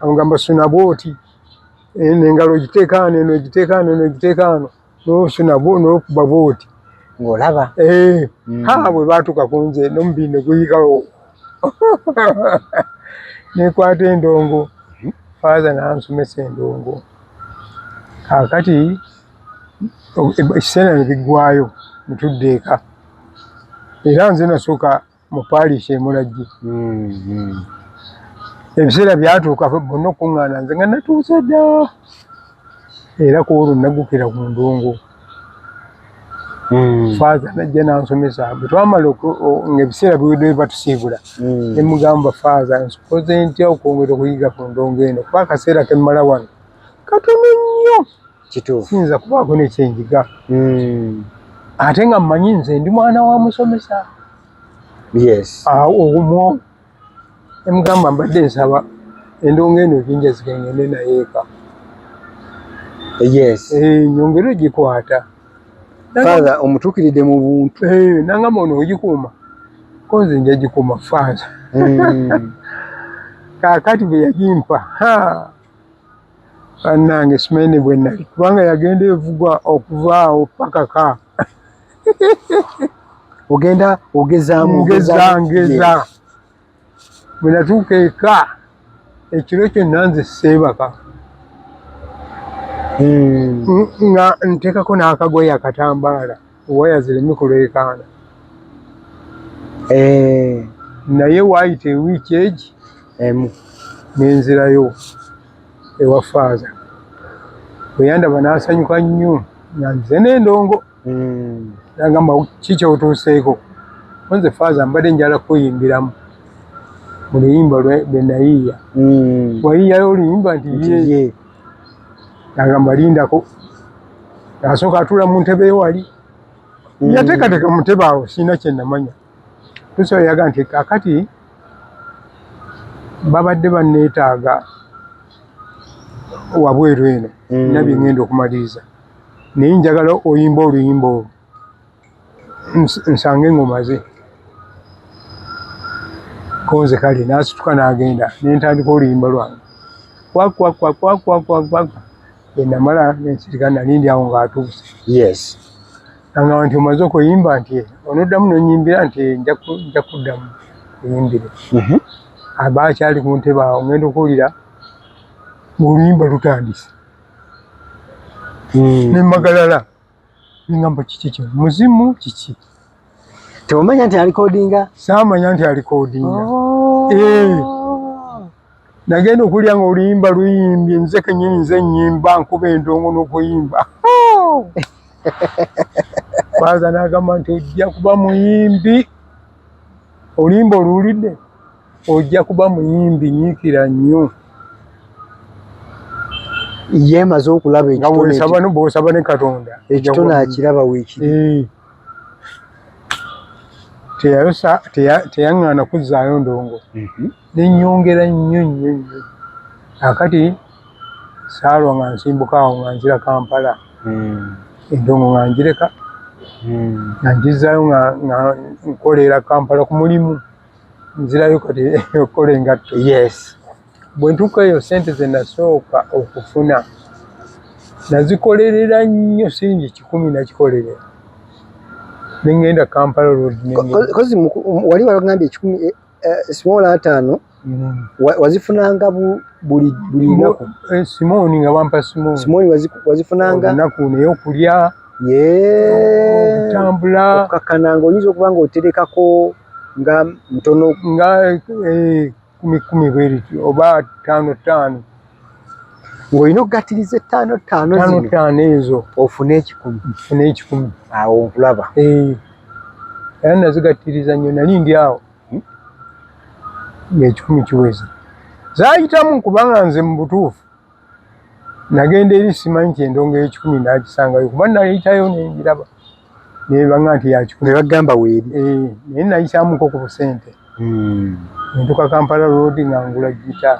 amugamba suna bwoti n'engalo ogiteeka wano eno ogiteeka wano eno ogiteeka wano n'osuna n'okuba bwoti ng'olaba. Bwe baatuuka ku nze n'omubiri ne guyikawo nekwata endongo. Faaza n'ansomesa endongo. Kaakati ekiseera ne biggwayo ne tudda eka. Era nze nasooka mu paaliisi e Mulajje. Ebiseera byatuuka bonna okuŋŋaana nze nga natuuse dda. era kuolwo nagukira ku ndongo. Faaza najja nansomesa bwe twamala ng'ebiseera biwedde batusiibula ne mugamba Faaza nkoze ntya okwongera okuyiga ku ndongo eno kuba akaseera ke mmala wano katono nnyo kituufu siyinza kubaako nekyenjiga ate nga mmanyi nze ndi mwana wa musomesa. Yes. Omwo ne mugamba mbadde nsaba endongo eno ekinjazika ngende naye eka. Yes. Nyongere ogikwata. Faaza omutuukiridde mu buntu. Nangamba ono ogikuuma ko nze nja gikuuma Faaza. Kaakati bwe yagimpa bannange simanyi bwe nali kubanga yagenda evugwa okuva awo paka ka. Ogenda ogezaamu ngeza bwe natuuka eka ekiro kyonna nze seebaka nga nteekako n'akagoye akatambaala waya zireme kuleekaana. Naye waayita ewiiki egi nenzirayo ewa Faaza bwe yandaba n'asanyuka nnyo nga nze n'endongo nagamba ki kyotuuseeko nze Faaza mbadde njala kuyimbiramu mu luyimba lwe nayiiya. Wayiiyayo oluyimba nti ye nagamba lindako nasooka atuula mu ntebe wali yateekateeka mu ntebe awo sirina kye namanya tusobola yaga nti kakati babadde banneetaaga wabweru eno nina bye ŋŋenda okumaliriza naye njagala oyimba oluyimba olwo nsange ngomaze konze kale n'asituka n'agenda nentandika oluyimba lwange kwakwakwakwakwakwakwakwa bwe namala nensirika nalindi awo ng'atuuse. Yes. Nangamba nti omaze okuyimba nti onoddamu nonyimbira nti nja kuddamu kuyimbire. Aba akyali ku ntebe awo ngenda okuwulira ng'oluyimba lutandise nemagalala ngamba kiki kino muzimu kiki. Tewamanya nti alikodinga? Saamanya nti alikodinga. Nagenda okulya nga oluyimba luyimbye nze kennyini nze nnyimba nkuba endongo n'okuyimba. Faaza n'agamba nti ojja kuba muyimbi oluyimba oluwulidde ojja kuba muyimbi nyiikira nnyo. Yeemaze okulaba nga bw'osaba ne Katonda ekitone akiraba weekiri. Teyaŋŋaana kuzzaayo ndongo nennyongera nnyo nnyo nnyo. Akati saalwa nga nsimbuka awo nga nzira Kampala endongo nga njireka nga ngizzaayo nga nkolera Kampala ku mulimu nzirayo kati okukola engatto. Yes. Bwe ntuuka eyo sente ze nasooka okufuna nazikolerera nnyo siringi 10 nakikolerera nengenda Kampala road kozi wali walagambye 10 small 5 wazifunanga buli lunaku. Simoni nga bampa Simoni wazifunanga olunaku n'eyokulya okutambula okukakana ng'oyinza okuba ng'oterekako nga mtono nga 10 bw'erityo oba 5 ng'olina okugatiriza 5 ezo ofune 10. Awo nkulaba. Era nazigatiriza nnyo nali ndi awo nga10 kiweze zaayitamu kubanga nze mu butuufu nagenda eri simanyi nti endongo y'10 nagisangayo kuba nayitayo nengiraba nebanga nti ya 10 ne bagamba weeri. Naye nayisaamuko ku busente nentuka Kampala road nga ngula gita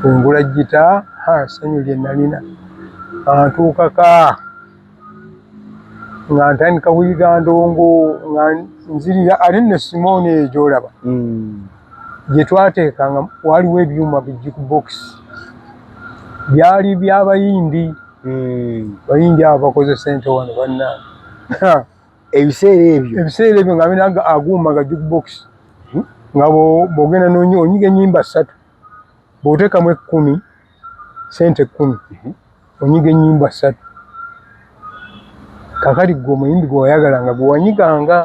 ngula gita ssanyu lye nalina antuukaka nga ntandika kuyiga ndongo nga nzirira ate ne Simoni eyo gy'olaba gye twateekanga waliwo ebyuma bijiku box byali by'abayindi bayindi abo bakoze sente wano bannange. Ebiseera ebyo nga binaga aguuma ga jukebox nga bw'ogenda onyiga ennyimba 3 bw'oteekamu 10 sente 10 onyiga ennyimba 3 kakati gwe omuyimbi gwe wayagala nga gwe wanyiganga.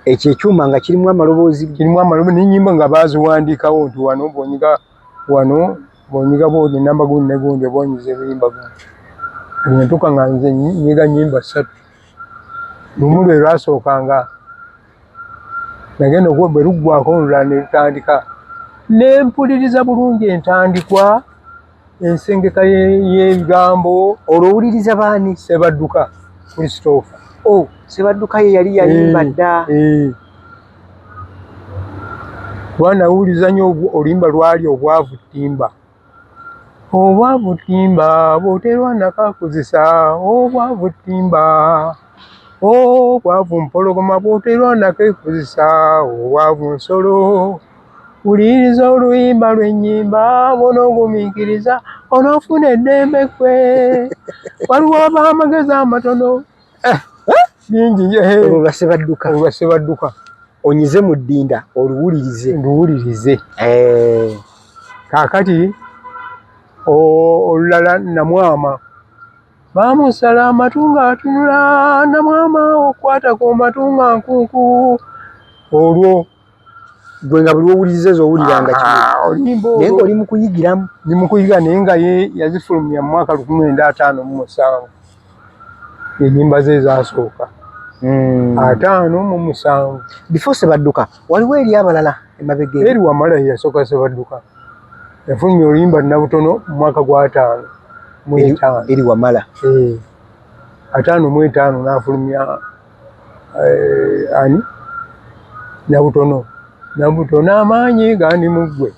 Ekyo ekyuma nga kirimu amaloboozi n'ennyimba nga baaziwandiikawo nti wano bw'onyiga wano bonyiga bodi namba gundi ne gundi bonyize bimba gundi ntuka nga nze nyiga nyimba 3 lumu lwe lwasookanga nagenda bwe luggwako olulala ne lutandika ne mpuliriza bulungi entandikwa ensengeka y'ebigambo. Olwowuliriza baani? Sebadduka Christopher. Sebadduka ye yali yayimba dda. Wanawuliza nnyo oluyimba lwali obwavu ttimba. Obwavu ttimba bw'oterwa nakakozesa, obwavu ttimba. Obwavu mpologoma bw'oterwa nakekozesa, obwavu nsolo. Wuliriza oluyimba lw'ennyimba bw'onoogumiikiriza onoofuna eddembe kwe. Waliwo ab'amagezi amatono. Bingi olwa Sebadduka. Olwa Sebadduka. Onyize mu ddinda oluwulirize. Nduwulirize. Kaakati olulala Namwama. Baamusala amatu ng'atunula, Namwama okwata ku matu nga nkunku. Olwo gwe nga buli wowuliriza ez'owuliranga oluyimba naye ng'oli mu kuyigiramu. Ndi mu kuyiga naye nga ye yazifulumya mu mwaka 1957. Ennyimba ze zaasooka 57. Before Sebadduka waliwo eri abalala emabega eri Wamala ye yasooka Sebadduka. Yafulumya oluyimba Nabutono mu mwaka gwa 5. Eri Wamala 55 n'afulumya ani Nabutono. Nabutono amaanyi gandi muggwe.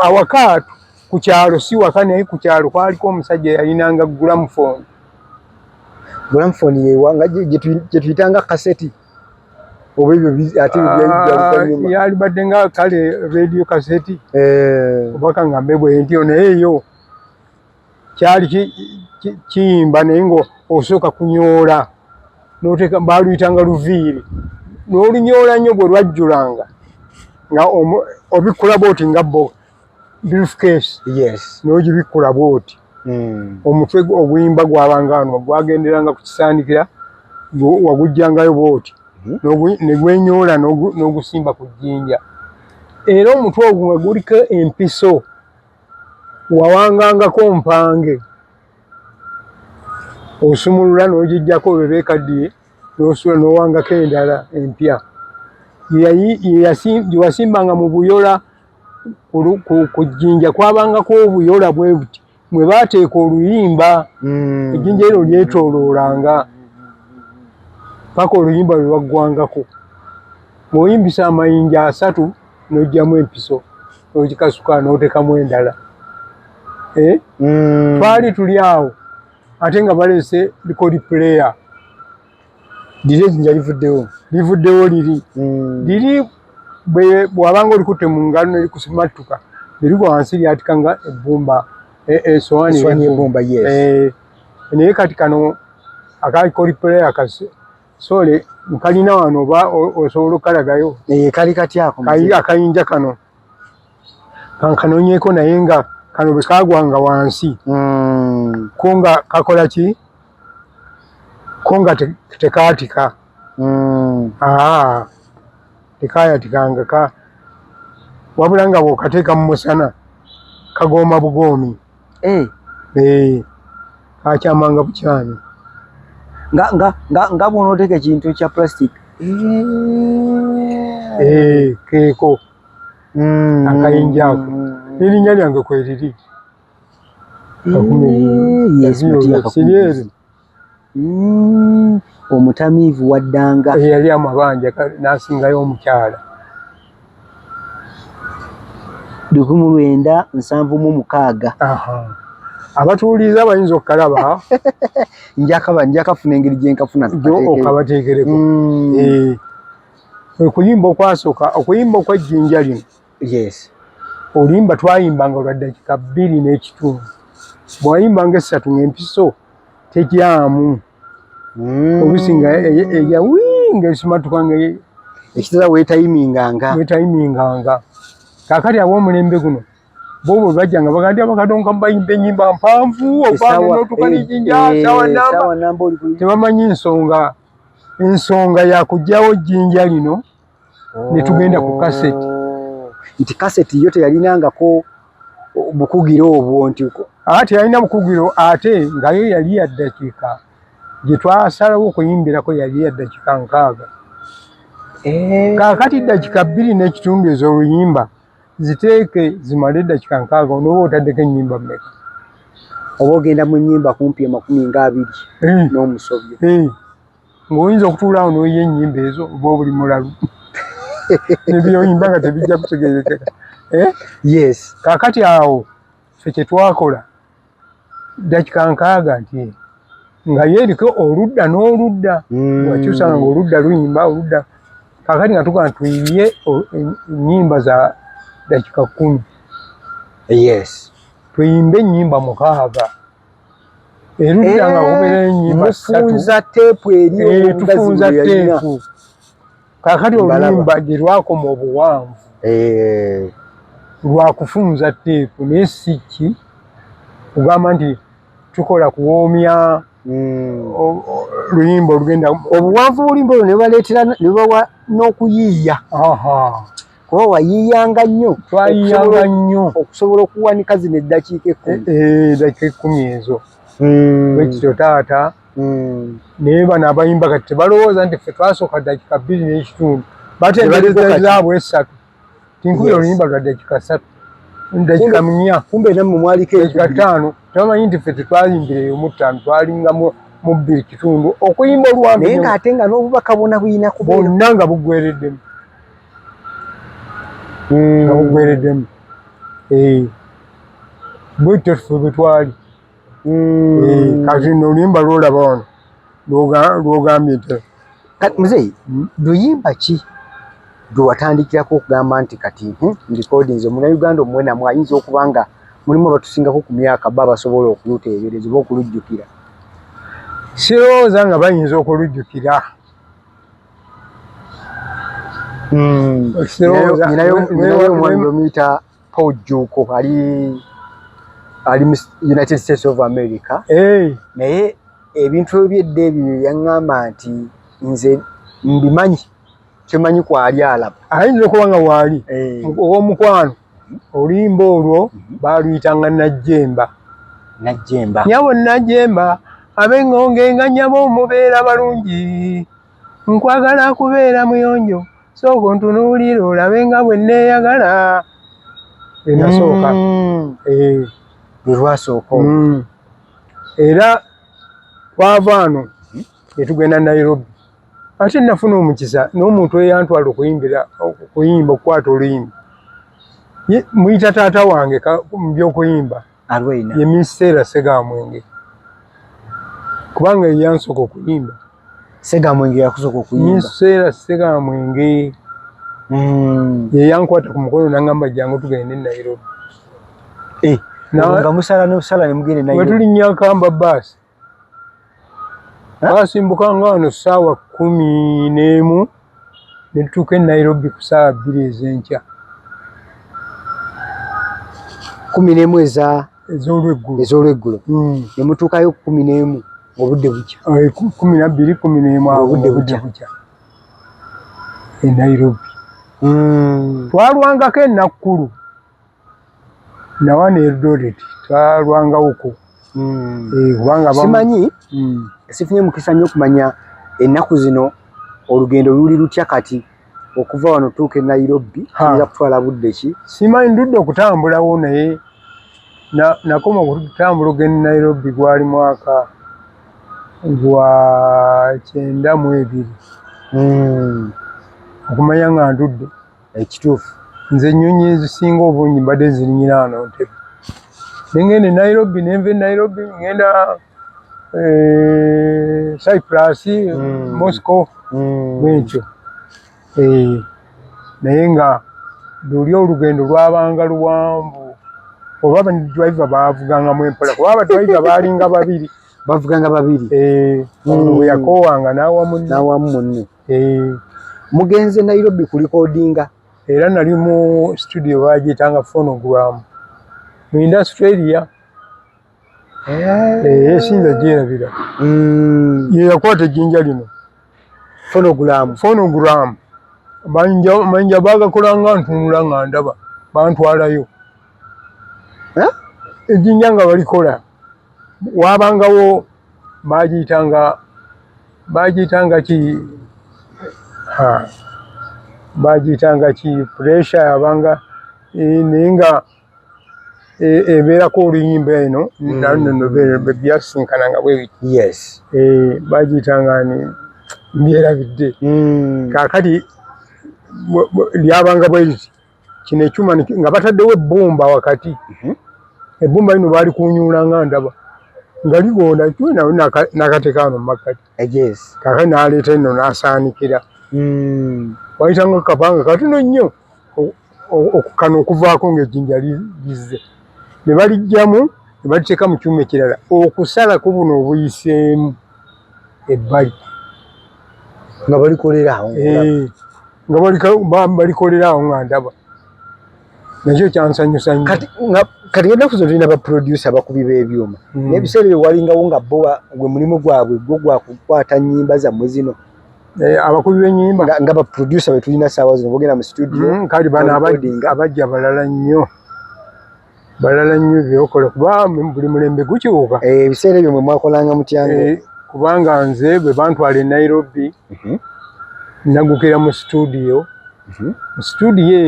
Awaka ku kyalo si waka naye ku kyalo kwaliko omusajja yalinanga gramphone. Gramphone yewanga gye tuyitanga kaseti oba ebyo ate yali badde nga kale radio kaseti obaka nga mbebwe ntyo naye yo kyali kiyimba naye ngo osooka kunyoola n'oteeka baaluyitanga luviiri n'olunyoola nnyo bwe lwajjulanga nga obikkula bwoti nga briefcase. Yes. N'ogibikkula bwoti. Omutwe oguyimba gwabanga wano gwagenderanga ku kisaanikira wagujjangayo bwoti ne gwenyoola n'ogusimba ku jjinja. Era omutwe ogwo nga guliko empiso wawangangako mpange osumulula n'ogijjako bwe beekaddiye n'osula n'owangako endala empya. Gye wasimbanga mu buyola ku jjinja kwabangako obuyola bwe buti mwe baateeka oluyimba. Ejjinja eryo lyetooloolanga paka oluyimba lwe waggwangako. Bw'oyimbisa amayinja 3 n'oggyamu empiso n'ogikasuka n'oteekamu endala. Twali tuli awo ate nga baleese record player. Liri ejjinja livuddewo liri bw'abanga olikutte mu ngalo ne likusimattuka nerigwa wansi lyatika nga ebbumba esowaani y'ebbumba. naye kati kano akarecord player sole nkalina wano oba osobola okkalagayo. Kali kati ako akayinja kano kankanoonyeeko naye nga kano bwe kaagwanga wansi ko nga kakola ki ko nga tekaatika. Tekaayatikanga wabula nga bw'okateeka mu musana kagooma bugoomi. Kakyamanga bukyami nga bw'onooteeka ekintu kya plastic keeko akayinja ako n'erinnya lyange kwe liri omutamiivu waddanga yali amabanja n'asingayo omukyala. 1976. Abatuwuliriza bayinza okukalaba njakafuna engeri gye nkafuna okabateekereko. Okuyimba okwasooka okuyimba okw'ejjinja lino oluyimba twayimbanga lwa ddakiika 2 n'ekitundu. Bw'ayimbanga 3 ng'empiso tegyamu obusinga eya ng'esimatuka ekitala weetayiminganga. Kaakati ab'omulembe guno bo bwe bajja nga bagandi abakadonka bayimba ennyimba mpanvu opange n'otuuka n'ejjinja sawa namba tebamanyi ensonga yakuggyawo jjinja lino ne tugenda ku kaseti. nti kaseti yo teyalinangako bukugiro obwo nti ate yalina bukugiro ate nga yo yali ya ddakiika gye twasalawo okuyimbirako yali ya ddakiika 6. Kaakati ddakiika 2 n'ekitundu ez'oluyimba ziteeke zimale eddakiika 6 onooba otaddeko ennyimba mmeka? oba ogenda mu nnyimba kumpi 20 n'omusobyo ng'oyinza okutuula awo n'oyiya ennyimba ezo oba obuli mulalu nebyoyimba nga tebijja kutegeerekeka. Yes. Kaakati awo ffe kye twakola ddakiika 6 nti nga yeeriko oludda n'oludda wakyusanga ng'oludda luyimba oludda. Kaakati nga tugaa tuyiye ennyimba za ddakiika 10. Yes. Tuyimbe ennyimba 6 erudda nga kubeera ennyimba 3. Mufunza teepu eri tufunza teepu. Kaakati oluyimba gye lwakoma obuwanvu lwakufunza teepu naye si ki kugamba nti tukola kuwoomya luyimba olugenda obuwanvu oluyimba olwo ne baleetera ne bawa n'okuyiiya. Kuba wayiiyanga nnyo twayiyanga nnyo okusobola okuwanika zino eddakiika 10. Eddakiika 10 ezo bwekityo taata naye bano abayimba kati tebalowooza nti ffe twasooka ddakiika 2 n'ekitundu batendereza zaabwe 3 tinkubira oluyimba lwa ddakiika 3 ddakiika 4 kumbe nammwe mwaliko ddakiika 5 tamanyi nti ffe tetwayimbira eyo mu 5 twalinga mu 2 kitundu okuyimba olwambi naye ng'ate nga n'obubaka bwonna bulina kubeera bwonna nga bugwereddemu nga bugwereddemu bwetyo ffe bwe twali. Kati n'oluyimba lwolaba wano lwogambye nti muzeeyi luyimba ki lwe watandikirako okugamba nti kati recordings omunnayuganda omwe namwe ayinza okuba nga mulimu abatusingako ku myaka ba basobola okuluteebereza oba okulujjukira? Sirowooza nga bayinza okulujjukira. Ninayo omwami omuyita Paul Juuko ali mu United States of America. Naye ebintu ebyedda ebyo yaŋŋamba nti nze mbimanyi kyemanyi kwali alaba. Ayinza okuba nga waali ow'omukwano oluyimba olwo baaluyitanga Najjemba. Nyabo Najjemba ab'engonge nga nyabo mubeera balungi nkwagala kubeera muyonjo sooka ontunuulira olabe nga bwe nneeyagala. Nasooka lwe lwasooka era twava wano ne tugenda Nairobi. Ate nafuna omukisa n'omuntu eyantwala okuyimba okukwata oluyimba muyita taata wange mu by'okuyimba ye Minisitera Segamwenge kubanga ye yansooka okuyimba. Segamwenge yakusooka okuyimba? Minisitera Segamwenge ye yankwata ku mukono n'aŋŋamba jangu tugende Nairobi. Nga musala ne mugende Nairobi? Bwe tulinnya Kamba bbaasi twasimbukanga wano ssaawa 11 ne tutuuka e Nairobi ku ssaawa 2 ez'enkya. 11 ez'olweggulo ne mutuukayo 11 obudde bukya? 12 11 obudde bukya e Nairobi. Twalwangako e Nakuru nawa ne Eldoret twalwangawoko kubanga simanyi sifunye mukisa nnyo okumanya ennaku zino olugendo luli lutya kati okuva wano tuuka e Nairobi kiyinza kutwala budde ki? Simanyi ndudde okutambulawo naye nakoma okutambula ogenda e Nairobi gwali mwaka gwa 92 okumanya nga ndudde. Ekituufu nze ennyonyi ezisinga obungi mbadde zirinyira wano Ntebe. Nengenda e Nairobi nenva e Nairobi ngenda Cyprus, Moscow bwentyo. Naye nga luli olugendo lwabanga luwanvu oba abadriver baavugangamu empola kuba abadriver baalinga babiri. Bavuganga babiri? Ono bwe yakoowanga n'awamu munne. Mugenze Nairobi ku recordinga? Era nali mu studio baagiyitanga Phonogram mu Industralia. Sinza gyerabira. Ye yakwata ejjinja lino. Phonogram. Manja baagakolanga ntunula nga ndaba. bantwalayo ejjinja nga balikola wabangawo bagiyitanga ki pressure yabanga naye nga ebeerako oluyimba eno nano byasinkananga bwebiti bagiyitanga ni mbyerabidde kaakati lyabanga bweriti kino ekyuma nga bataddewo ebbumba wakati ebbumba lino baali kunyuulanga ndaba nga ligonda nakatekaano mu makkati kaakati n'aleeta eno n'asaanikira wayitanga kapanga katono nnyo okukano okuvaako ng'ejjinja lizze ne balijjamu ne baliteeka mu kyuma ekirala okusalako buno obuyiseemu ebbali nga balikolerawo nga balikolerawo nga ndaba nakyo kyansanyusa nnyo kati ennaku zo tulina baproducer abakubi b'ebyuma n'ebiseera ebyo walingawo nga bo gwe mulimu gwabwe gwo gwakukwata nnyimba zammwe zino abakubi b'ennyimba nga baproducer betulina saawa zino bogenda mu studio kale bano abajja balala nnyo byokola kuba buli mulembe gukyuka ebiseera ebyo mwe mwakolanga mutyango kubanga nze bwe bantwala e Nairobi nagukira mu studio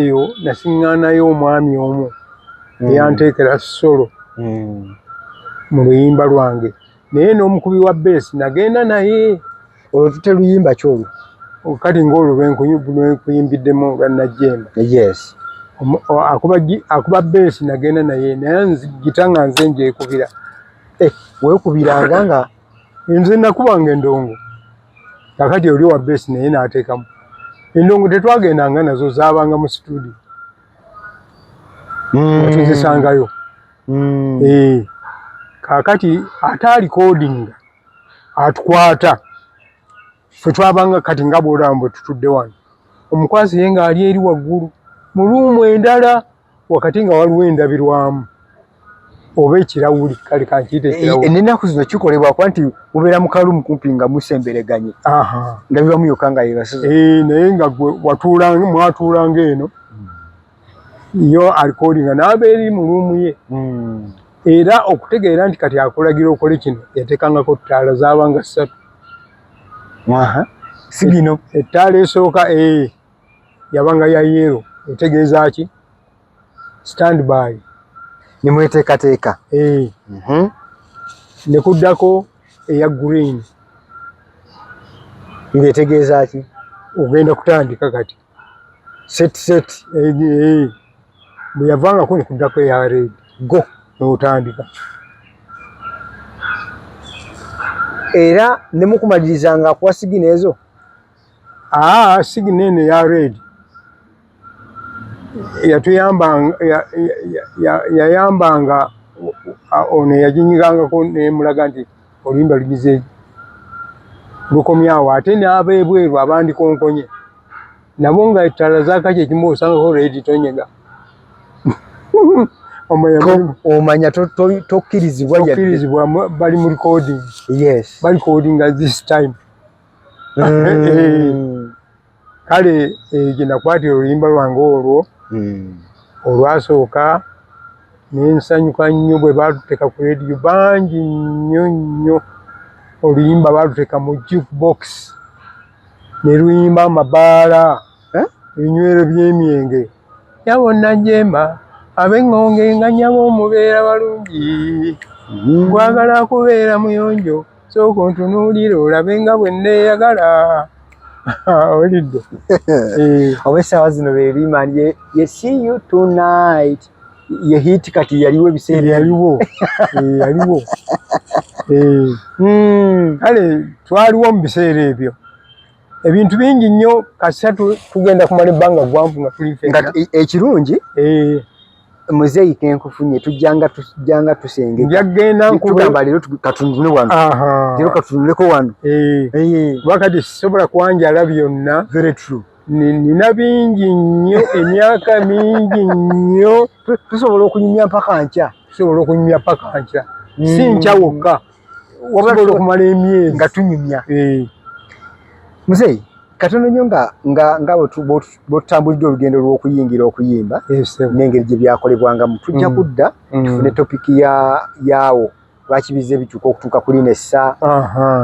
eyo nasiŋŋaanayo omwami omu eyanteekera solo mu luyimba lwange naye n'omukubi wa beesi nagenda naye olwo tuteluyimba kyolwo kati ng'olwo lwenkuyimbiddemu lwa Najjemba akuba beesi nagenda naye gita nga nze ngyekubira weekubiranga nga nze nakubanga endongo kakati oli wa beesi naye n'ateekamu endongo tetwagendanga nazo zaabanga mu studio tuzisangayo kakati ate alikodinga atukwata ffe twabanga kati nga bwolaba bwe tutudde wano omukwasi ye ng'ali eri waggulu mu luumu endala wakati nga waliwo endabirwamu oba ekirawuli kale kankiyita ekirawuli ennaku zino kikolebwa kuba nti mubeera mu kalumu kumpi nga musembereganye ndabirwamu yokka nga yebasiza naye nga mwatuulanga eno yo alikodinga n'aba eri mu luumu ye era okutegeera nti kati akulagira okole kino yateekangako ttaala zaabanga 3 sigino ettaala esooka yabanga ya yero etegeeza ki standby nemweteekateeka ne kuddako eya green ng'etegeeza ki ogenda kutandika kati set bwe yavangako ne kuddako eya red go n'otandika era ne mukumalirizanga akuwa sigino ezo sigino eno eya red yayambanga ono yaginyigangako nemulaga nti oluyimba lugize lukomyawo ate n'aba ebweru abandikonkonye nabo nga ettaala zakaki ekimu osangako redi tonyega omanya tokkirizibwa bali mu recording balikodinga this time kale gye nakwatira oluyimba lwange olwo olwasooka nensanyuka nnyo bwe baaluteeka ku rediyo bangi nnyo nnyo oluyimba baaluteeka mu jukebox ne luyimba amabaala ebinywero by'emyenge yabonna Najjemba ab'engonge nga nnyabo mubeera balungi nkwagala kubeera muyonjo sooka ontunuulire olabe nga bwe nneeyagala olidde oba essaawa zino beerima ye see you tonight ye hit kati yaliwo ebiseera yaliwo kale twaliwo mu biseera ebyo ebintu bingi nnyo kasita tugenda kumala ebbanga ggwanvu nga tuli fenna ekirungi muzeeyi kenkufunye tujjanga tusenge njagenda nkugamba leero katunule wano leero katunuleko wano wakati sisobola kwanjala byonna very true nina bingi nnyo emyaka mingi nnyo tusobola okunyumya mpaka nkya si nkya wokka wasobola okumala emyezi nga tunyumya muzeeyi katono nnyo nga bwotutambulidde olugendo lw'okuyingira okuyimba n'engeri gye byakolebwangamu tujja kudda tufune topiki yaawo lwaki bize bikyuka okutuuka kuli nessa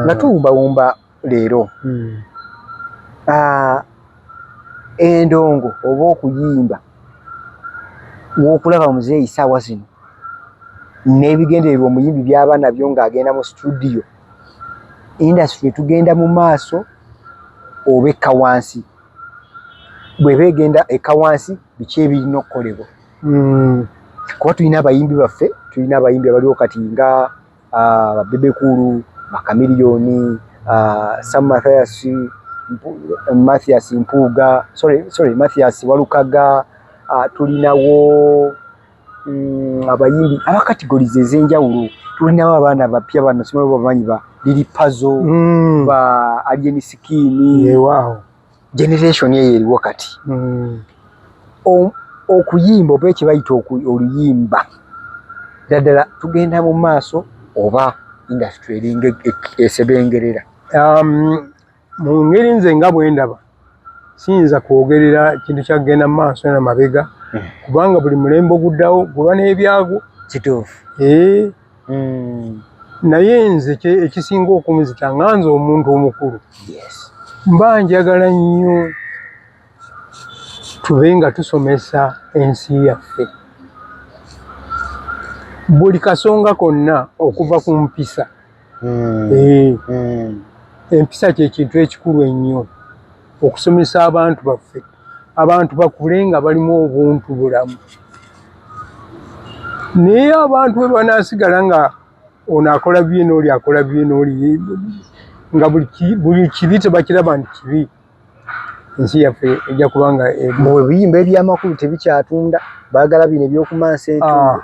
nga tuwumbawumba leero endongo oba okuyimba w'okulaba muzeeyi ssaawa zino n'ebigendererwa omuyimbi by'aba nabyo ng'agenda mu studio industry tugenda mu maaso oba ekka wansi bw'eba egenda ekka wansi biki ebirina okukolebwa kuba tulina abayimbi baffe tulina abayimbi abaliwo kati nga Bebekulu Bakamiliyoni Sam Mathias Mpuuga Mathias Walukaga tulinawo abayimbi abakategorize ez'enjawulo tulinawo abaana bapya bano simanyi bamanyi ba Lili Puzzle ba Alien Skin wow generation eyo eriwo kati okuyimba oba ekibayita oluyimba ddala tugenda mu maaso oba industry eringa esebengerera mu ngeri nze nga bwe ndaba siyinza kwogerera kintu kyagenda mu maaso na mabega kubanga buli mulembe oguddawo guba n'ebyagwo kituufu naye nze ekisinga okumuzita nga nze omuntu omukulu mba njagala nnyo tube nga tusomesa ensi yaffe buli kasonga konna okuva ku mpisa empisa ky'ekintu ekikulu ennyo okusomesa abantu baffe abantu bakule nga balimu obuntu bulamu naye abantu bwe banaasigala nga ono akola bye n'oli akola bye n'oli nga buli kibi tebakiraba nti kibi ensi yaffe ejja kubanga mu biyimba ebyamakulu tebikyatunda baagala bino ebyokumansa entundu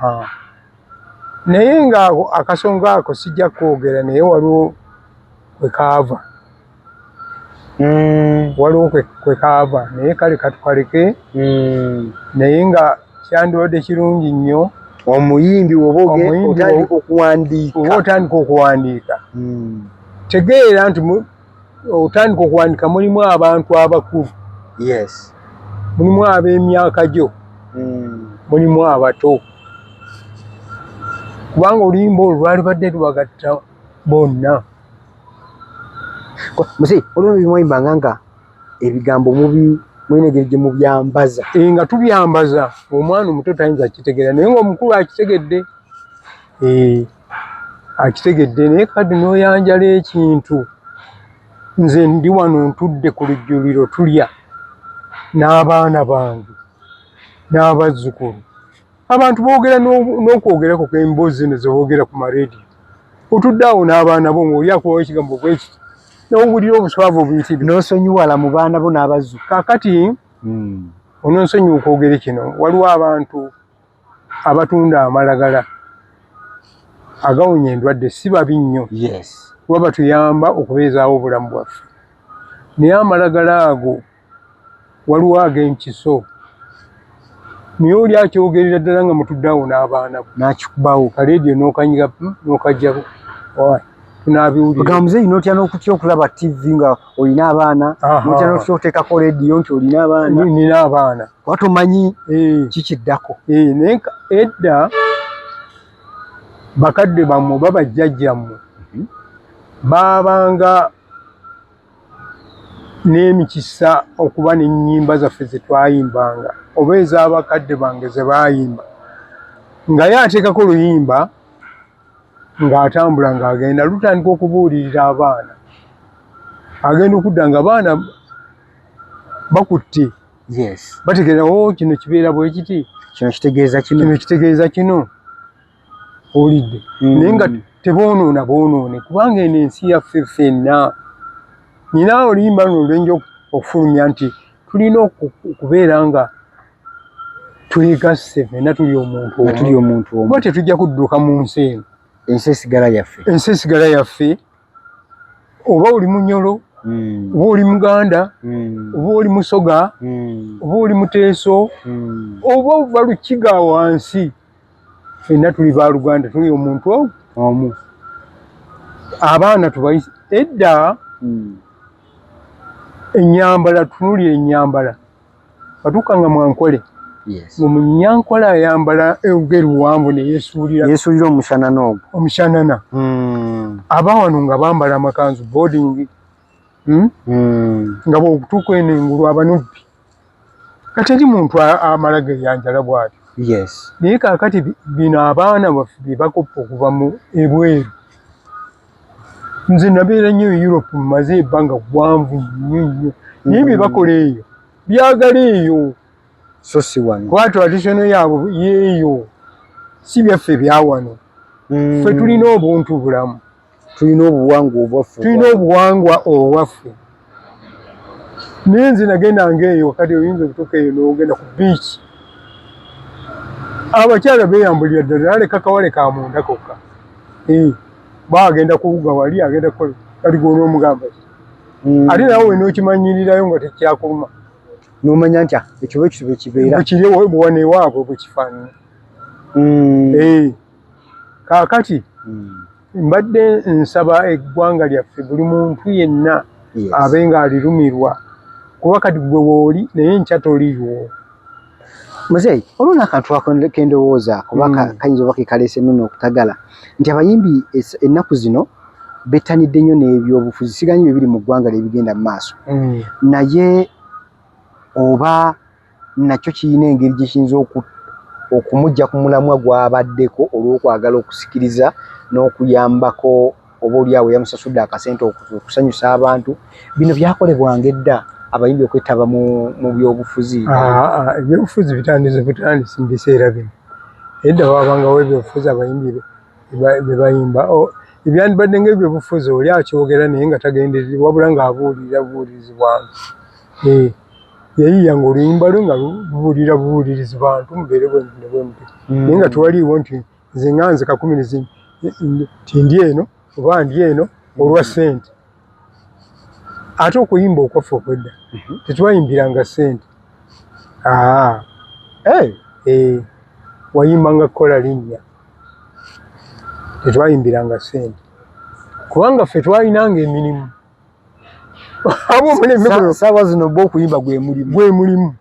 naye nga akasonga ako sijja kwogera naye waliwo kwe kaava waliwo kwe kaava naye kale katukaleke naye nga kyandibadde kirungi nnyo omuyimbi oba otandika okuwandiika tegeera nti otandika okuwandiika mulimu abantu abakulu mulimu ab'emyaka gyo mulimu abato kubanga oluyimba olwo lwalibadde lubagatta bonna musi olwo bimwayimbanga nga ebigambo mulina engeri gye mubyambaza nga tubyambaza omwana omuto tayinza kitegeera naye ngaomukulu akitegedde akitegedde naye kati n'oyanjala ekintu nze ndi wano ntudde ku lujjuliro tulya n'abaana bange n'abazzukulu abantu boogera n'okwogerako k'emboozi zino ze boogera ku mareediyo otudde awo n'abaana bo ng'oli akubawo ekigambo bwekiti n'owulira obuswavu obuyitirivu n'osonyiwala mu baana bo n'abazzu kaakati ononsonyiwa okwogera kino waliwo abantu abatunda amalagala agawonya endwadde si babi nnyo kuba batuyamba okubeezaawo obulamu bwaffe naye amalagala ago waliwo ag'enkiso naye oli akyogerera ddala nga mutudde awo n'abaana bo n'akikubawo kaleediyo n'okanyiga n'okajjako tunabiwulira muzeeyi n'otya n'okutya okulaba tv nga olina abaana n'otya n'otya oteekako leediyo nti olina abaana nina abaana kuba tomanyi kikiddako naye edda bakadde bammwe oba bajjajjammwe baabanga n'emikisa okuba n'ennyimba zaffe ze twayimbanga oba ez'abakadde bange ze baayimba nga ye ateekako oluyimba ng'atambula ng'agenda lutandika okubuulirira abaana agenda okudda nga abaana bakutte bategeera kino kibeera bwe kiti kino kitegeeza kino olidde naye nga teboonoona boonoone kubanga eno ensi yaffe ffenna nina oluyimba luno lwenja okufulumya nti tulina okubeera nga twegasse ffenna tuli omuntu oba tetujja kudduka mu nsi eno ensi esigala yaffe oba oli Munyoro oba oli Muganda oba oli Musoga oba oli Muteeso oba ova Lukiga wansi ffenna tuli baaluganda tuli omuntu abaana tubayise edda ennyambala tunulira ennyambala watuukanga Mwankole Omunyankola ayambala olugero luwanvu ne yeesuulira omushanana ogwo omushanana aba wano nga bambala amakanzu boarding nga bw'okutuuka eno engulu abanubbi kati eri muntu amala geyanjala bw'atyo naye kaakati bino abaana baffe bye bakoppa okuva mu ebweru nze nabeera nnyo Europe mumaze ebbanga ggwanvu nnyo naye bye bakola eyo byagala eyo so si wano kuba traditional yaabwe yeeyo si byaffe bya wano ffe tulina obuntu bulamu tulina obuwangwa obwaffe naye nze nagendanga eyo kati oyinza okutuuka eyo n'ogenda ku biiki abakyala beeyambulira ddala naleka kawale ka munda kokka baagenda kuwuga wali agenda kukola kati gona omugamba ate nawe wenookimanyirirayo nga tekyakuluma n'omanya nti ekyo bwe kibeera bwekiri wane waabwe bwe kifaanana kaakati mbadde nsaba eggwanga lyaffe buli muntu yenna abe ng'alirumirwa kuba kati gwe wooli naye nkya toliiwo muzeeyi olwo n'akantu kendowooza kuba kayinza oba kekaleese nno okutagala nti abayimbi ennaku zino bettanidde nnyo n'ebyobufuzi siganye bye biri mu ggwanga lyebigenda mu maaso naye oba nakyo kirina engeri gye kiyinza okumujja ku mulamwa gw'abaddeko olw'okwagala okusikiriza n'okuyambako oba oliawo yamusasudde akasente okusanyusa abantu bino byakolebwanga edda abayimbi okwetaba mu byobufuzi ebyobufuzi bitandise mu biseera bino edda wabangawo ebyobufuzi abayimbi bye bayimba ebyandibadde ng'ebyobufuzi oli akyogera naye nga tagenderere wabula ng'abuulirira bubuulirizi bantu yayiya ng'oluyimba lwe nga lubuulira bubuulirizi bantu mubeere bwemuti naye nga tewaliiwo nti nze nganze kakumirizi ti ndi eno oba ndi eno olwa ssente ate okuyimba okwaffe okwedda tetwayimbiranga ssente wayimbanga kukola linnya tetwayimbiranga ssente kubanga ffe twalinanga emirimu saawa zino bwe okuyimba gwe mulimu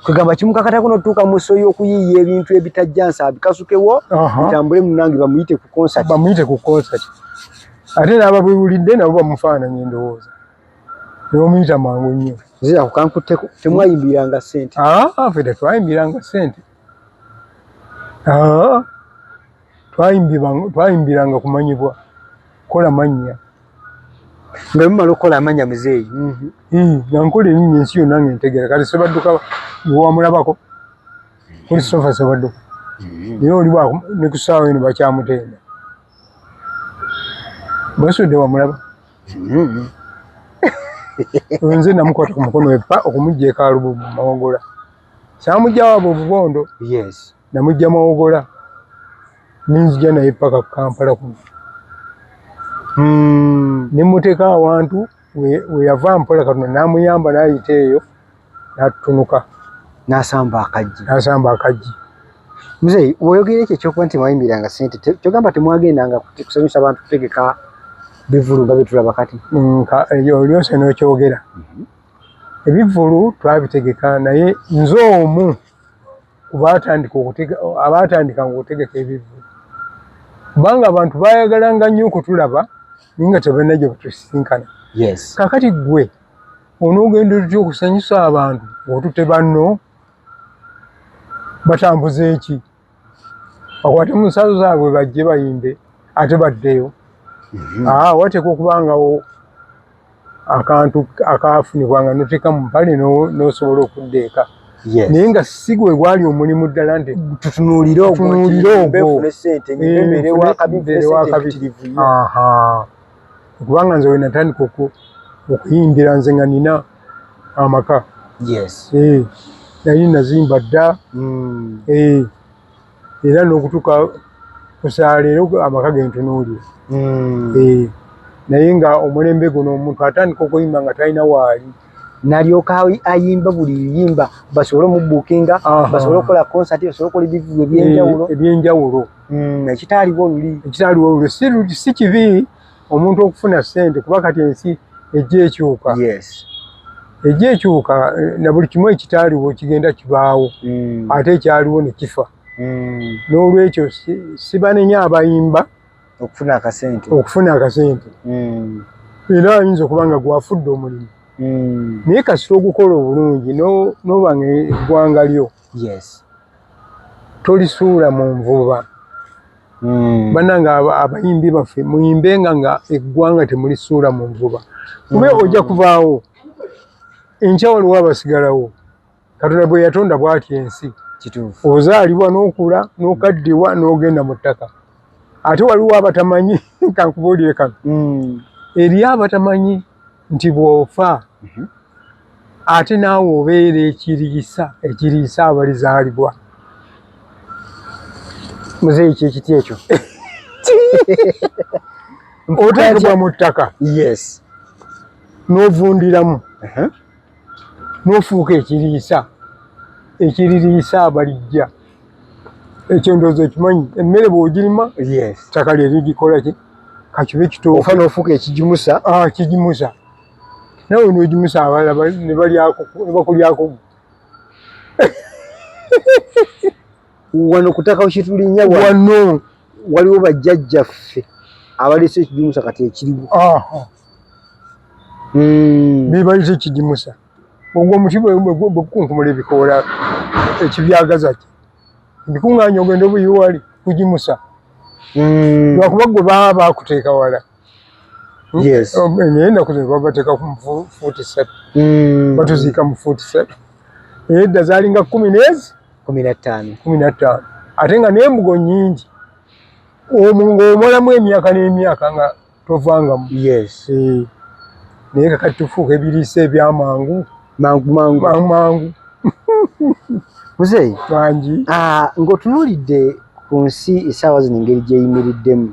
kwegamba kimukakatako n'otutuuka mu sso y'okuyiiya ebintu ebitajjansa bikasukewo bitambule munange bamuyite ku concert ate n'ababiwulidde nabo bamufaananya endowooza nebamuyita mangu nnyo zira kukankutteko temwayimbiranga ssente ffe tetwayimbiranga ssente twayimbiranga kumanyibwa kola mannya nga mumala okukola amanya muzeeyi nga nkola erinnya ensi yonna ngentegera kati Sebadduka wamulabako Christopher Sebadduka naye oli ne ku ssaawa eno bakyamutenda basudde wamulaba nze namukwata ku mukono wepa okumugja ekalububu Mawogola saamugja waabwe obubondo namugja Mawogola ninzija naye paka ku Kampala kuno nemuteeka awantu weyava mpola Katonda n'amuyamba n'ayita eyo n'atutunuka n'asamba akaggi muzeeyi weeyogera ekyo ekyokuba nti mwayimbiranga ssente kyogamba temwagendanga kusanyusa abantu kutegeka bivulu nga betulaba kati lyose n'okyogera ebivulu twabitegeka naye nze omu abaatandikanga okutegeka ebivulu kubanga abantu baayagalanga nnyo okutulaba naye nga tebanajja kutusinkana kaakati ggwe onoogenda otya okusanyusa abantu otutte banno batambuza eki bakwate mu nsalo zaabwe bajje bayimbe ate baddeyo wateeka okubangawo akantu akafunibwanga noteeka mu mpale n'osobola okudda eka naye nga si gwe gwali omulimu ddala nti tutunuulire ogwo kubanga nze we natandika okuyimbira nze nga nina amaka nali nazimba dda era n'okutuuka kusaaleero amaka gentunuulira naye nga omulembe guno omuntu atandika okuyimba nga talina waali nalyoka ayimba buli luyimba basobole omubuukinga basobole okukola concert basobole okukola ebivuga ebyenjawulo ekitaaliwo oluli si kibi omuntu okufuna ssente kuba kati ensi ejja ekyuka. Yes. Ejja ekyuka na buli kimu ekitaaliwo kigenda kibaawo ate ekyaliwo ne kifa. N'olwekyo sibanenya abayimba okufuna akasente. Era ayinza okuba nga gwafudde omulimu. Naye kasita ogukola obulungi n'obanga eggwanga lyo tolisuula mu nvuba. Bannange abayimbi baffe muyimbenga nga eggwanga temulisuula mu nvuba. Kube ojja kuvaawo enkya waliwo abasigalawo. Katonda bwe yatonda bw'ati ensi. Ozaalibwa n'okula n'okaddiwa n'ogenda mu ttaka. Ate waliwo abatamanyi kankubuulire kano. Eriyo abatamanyi nti bw'ofa ate naawe obeera ekiriisa abalizaalibwa. Muzeeyi kyekiti ekyo. Oteekebwa mu ttaka. Yes. N'ovundiramu. N'ofuuka ekiririisa abalijja. Ekyo ndowooza okimanyi. Emmere bw'ogirima ttaka lye ligikola ki? Kakibe kitooke. Ofa n'ofuuka ekigimusa. Kigimusa. Nawe n'ogimusa abalala ne bakulyako. Wano ku ttaka wekitulinnya wano waliwo bajjajjaffe abaleese ekigimusa kati ekiriwo. Be balise ekigimusa. Ogwo omuti bwe gukunkumula ebikoola ekibyagaza ki. Bikuŋŋaanya ogende obuyiwali kugimusa. Lwakuba gwe baba baakuteeka wala. Naye ennaku zino babateeka ku fuuti 3. Batuziika mu fuuti 3. Naye edda zaalinga 15. Ate nga n'embugo nnyingi. Ng'omalamu emyaka n'emyaka nga tovangamu. Naye kakati tufuuka ebiriisa ebyamangu. Mangu. Muzeeyi. Bangi. Ng'otunuulidde ku nsi essaawa zino engeri gy'eyimiriddemu.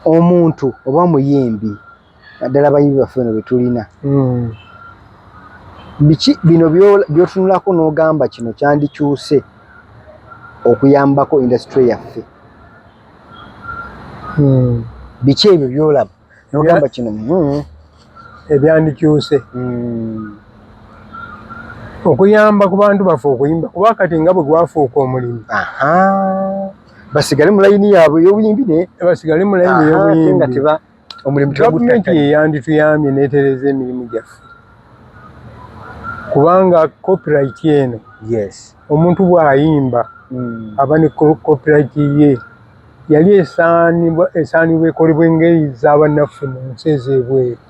Omuntu oba muyimbi naddala abayimbi baffe bano be tulina. Biki bino by'otunulako n'ogamba kino kyandikyuse okuyambako indasitule yaffe? Biki ebyo by'olaba n'ogamba kino ebyandikyuse okuyamba ku bantu baffe okuyimba kuba kati nga bwe gwafuuka omulimu. Basigale mu layini yaabwe ey'obuyimbi ne basigale mu layini ey'obuyimbi nga teba omulimu gavumenti yeyandituyambye n'etereza emirimu gyaffe kubanga copyright eno omuntu bw'ayimba aba ne copyright ye yali esaanibwa ekolebwa engeri z'abannaffe mu nsi ez'ebweru.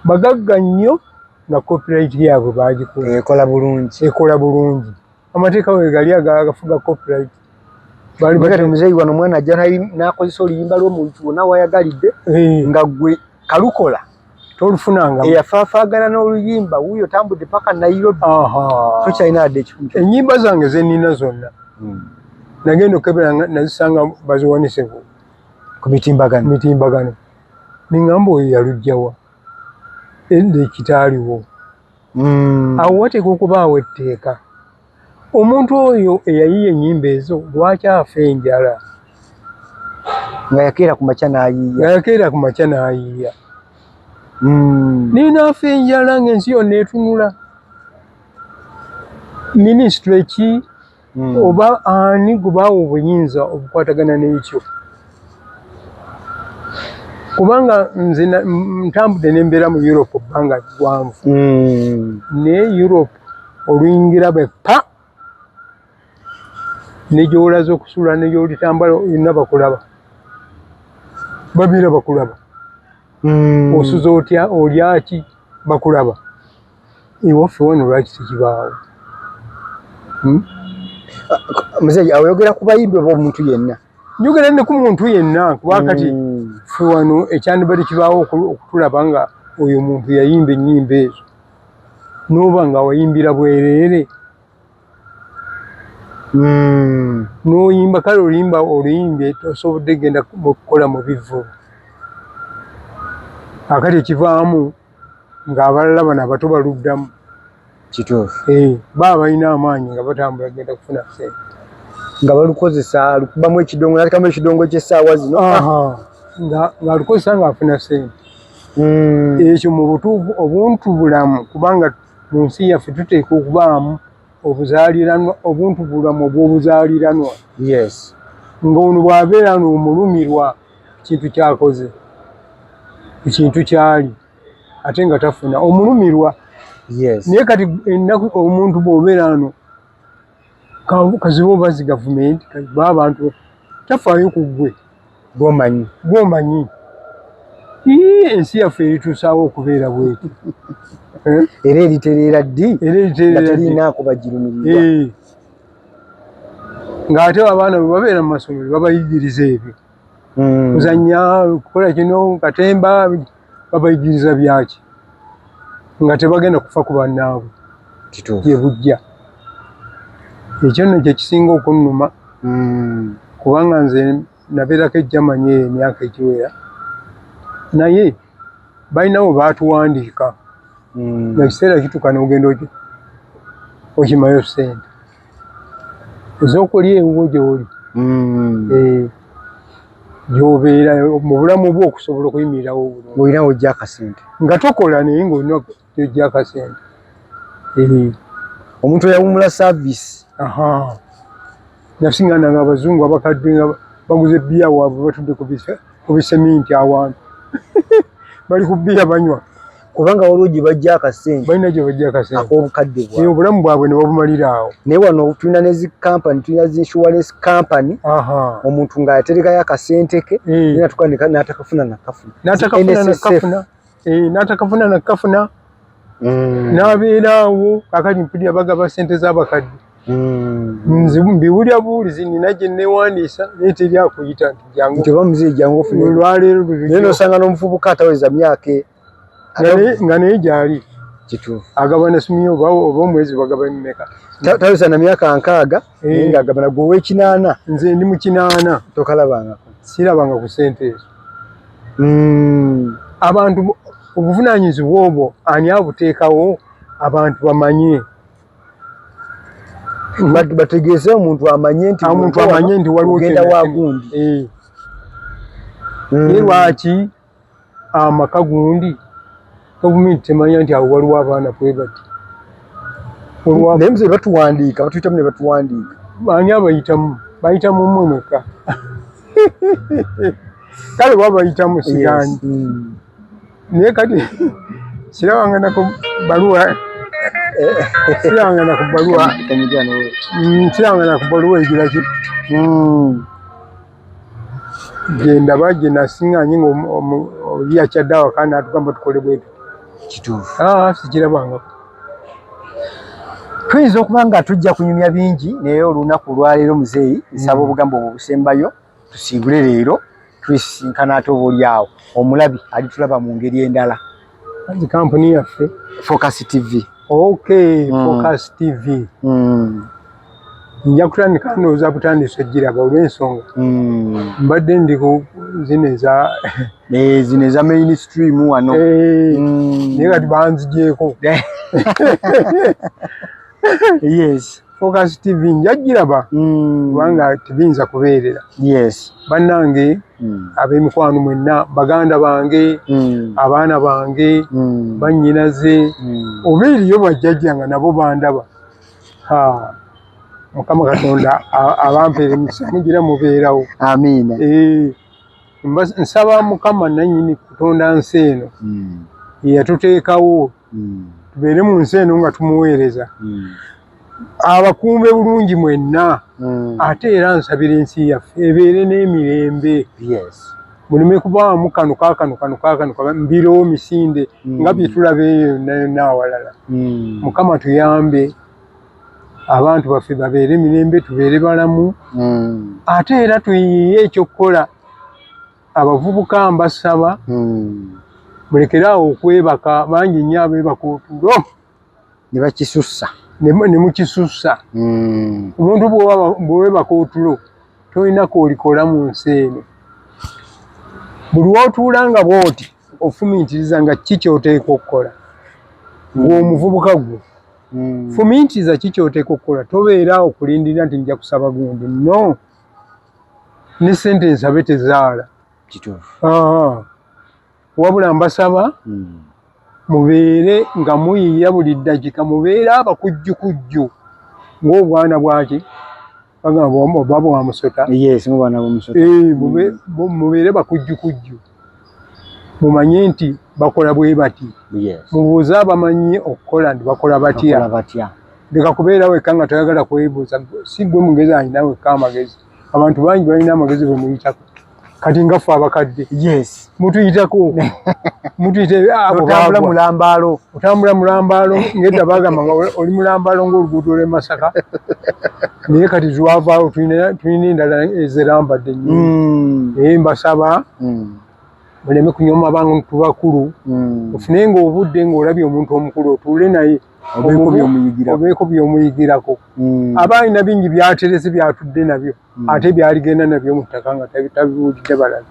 Bagagga nnyo nga copyright yaabwe baagikuba ekola bulungi. Amateeka we gali agafuga copyright. Muzeeyi wano omwana ajja n'akozesa oluyimba lw'omuntu wonna wayagalidde nga gwe kalukola tolufunanga. Eyafaafaagana n'oluyimba wuuyo tambudde paka Nairobi. Tokyalina adde ekikumu. Ennyimba zange ze nnina zonna nagenda okebera nazisanga baziwanise ku mitimbagano. Niŋŋamba oyo yaluggyawa edda ekitaaliwo. Awo wateeka okubaawo etteeka. Omuntu oyo eyayiiya ennyimba ezo lwaki afa enjala? Nga yakeera ku makya n'ayiiya. Ninaafa enjala ng'ensi yonna etunula. Minisitule ki oba ani gubaawo obuyinza obukwatagana n'ekyo? Kubanga nze ntambudde n'embeera mu Europe ebbanga ggwanvu. Naye Europe oluyingira be pa ne gy'olaza okusula ne gy'olitambala yonna bakulaba. Babiira bakulaba. Osuza otya olyaki bakulaba. Ewaffe wano lwaki tekibaawo? Muzeeyi oyogera ku bayimbi oba omuntu yenna? Njogera ne ku muntu yenna kuba kati ffe wano ekyandibadde kibaawo okutulaba nga oyo muntu yayimba ennyimba ezo n'oba nga wayimbira bwereere. N'oyimba kale oluyimbye tosobodde genda kukola mu bivvu. Akati ekivaamu ng'abalala bano abato baluddamu. Kituufu. Baba balina amaanyi nga batambula genda kufuna ssente. Nga balukozesa lukubamu ekidongo n'atekamu ekidongo ky'essaawa zino. Ng'alukozesa ng'afuna ssente. ekyo mu butuufu obuntu bulamu kubanga mu nsi yaffe tuteeka okubaamu obuzaaliranwa obuntu bulamu obw'obuzaaliranwa ng'ono bw'abeera n'omulumirwa kintu kyakoze ku kintu kyali ate nga tafuna omulumirwa naye kati ennaku omuntu bw'obeera no kazibu obazi gavumenti baabantu tafaayo ku ggwe gw'omanyi ensi yaffe erituusaawo okubeera bweti era eritereera ddi nga terinaako bagirumirirwa ng'ate abaana bwe babeera mu masomero babayigiriza ebyo kuzannya kukola kino katemba babayigiriza byaki nga tebagenda kufa ku bannaabwe gye bujja ekyo nno kye kisinga okunnuma kubanga nze nabeerako ejjamanye emyaka egiwera naye balinawo baatuwandiika nga kiseera kituuka n'ogenda okimayo ssente ez'okulya ewuwo gy'oli gy'obeera mu bulamu bwo okusobola okuyimirirawo obulungi olinawo ojja akasente nga tokola naye ng'olina ojja akasente omuntu eyawumula saavisi nasingananga abazungu abakadde nga baguze bbiya waabwe batudde ku biseminti awantu bali ku bbiya banywa kubanga waliwo gye bajja akasente balina gye bajja akasente ak'obukadde bwabwe obulamu bwabwe ne babumalira awo naye wano tulina ne zi kampani tulina zi insurance company omuntu ng'aterekayo akasente ke n'atakafuna nakafuna n'abeeraawo kakati mpulira bagaba sente z'abakadde mbiwulya buwulizi nina gye neewandiisa naye teri akuyita nti oba muzeeyi jangu ofune olwaleero naye n'osanga n'omuvubuka ataweza myaka nga naye gyali kituufu agaba na simiyo oba omwezi bagaba mmeka taweza na myaka 6 naye ng'agaba nagwe ow'ekinaana nze ndi mu kinaana tokalabangako sirabanga ku sente ezo abantu obuvunaanyizibwa obwo ani abuteekawo abantu bamanye bategeeze omuntu amanye nti waliwo genda wagundi ye lwaki amaka gundi gavumenti temanya nti awo waliwo abaana bwe bati naye muze batuwandiika batuyitamu ne batuwandiika ani bayitamu mmwe mwekka kale babayitamu siganyi naye kati sirabanga naku baluwa egiraki gendaba gye nasiŋŋanye ng'oli yakyadde awaka n'atugamba tukole bwetu kituufu sikirabangako tuyinza okuba nga tujja kunyumya bingi naye olunaku olwaleero muzeeyi nsaba obugambo obwo busembayo tusiibule leero tulisinkana ate oba oli awo omulabi alitulaba mu ngeri endala kampuni yaffe Focus TV Focus TV nja kutandika ndowooza butandisa ogiraba olw'ensonga mbadde ndi ku zino eza mainstream wano naye kati banzigyeko Focus TV njagiraba kubanga tibiyinza kubeerera bannange ab'emikwano mwenna baganda bange abaana bange bannyinaze oba eriyo bajjajja nga nabo bandaba Mukama Katonda abampeera emikisa mugira mubeerawo amiina nsaba Mukama nannyini Kutonda nsi eno yatuteekawo tubeere mu nsi eno nga tumuweereza abakumbe bulungi mwenna ate era nsabira ensi yaffe ebeere n'emirembe muleme kubaamu kano mbiro misinde nga bye tulaba eyo n'awalala Mukama tuyambe abantu baffe babeere emirembe tubeere balamu ate era tuyiye ekyokukola abavubuka mbasaba mulekeraawo okwebaka bangi nnyo abeebaka otulo ne bakisussa ne mukisussa omuntu bw'owebaka otulo tolina koolikola mu nsi eno buli w'otuula nga bw'oti ofumiitiriza nga ki ky'oteeka okukola ng'omuvubuka gwe fumiitiriza ki ky'oteeka okukola tobeera okulindirira nti nja kusaba gundi no ne sente nsabe tezaala wabula mbasaba mubeere nga muyiiya buli ddakika mubeere abakujjukujju ng'obwana bwaki bagamba oba bwa musota mubeere bakujjukujju mumanye nti bakola bwe bati mubuuze abamanyi okukola nti bakola batya leka kubeera wekka nga toyagala kwebuuza si gwe mugezi alina wekka amagezi abantu bangi balina amagezi bwe muyitako kati nga ffe abakadde mutuyitako otambula mulambaalo ngedda bagamba oli mulambaalo ng'oluguudo lw'e Masaka naye kati zwavaawo tulina endala ezerambadde naye mbasaba muleme kunyoma abantu bakulu ofunenga obudde ng'olabye omuntu omukulu otuule naye obeeko by'omuyigirako aba alina bingi byaterese byatudde nabyo ate byaligenda nabyo mu ttaka nga tabibuulidde balala.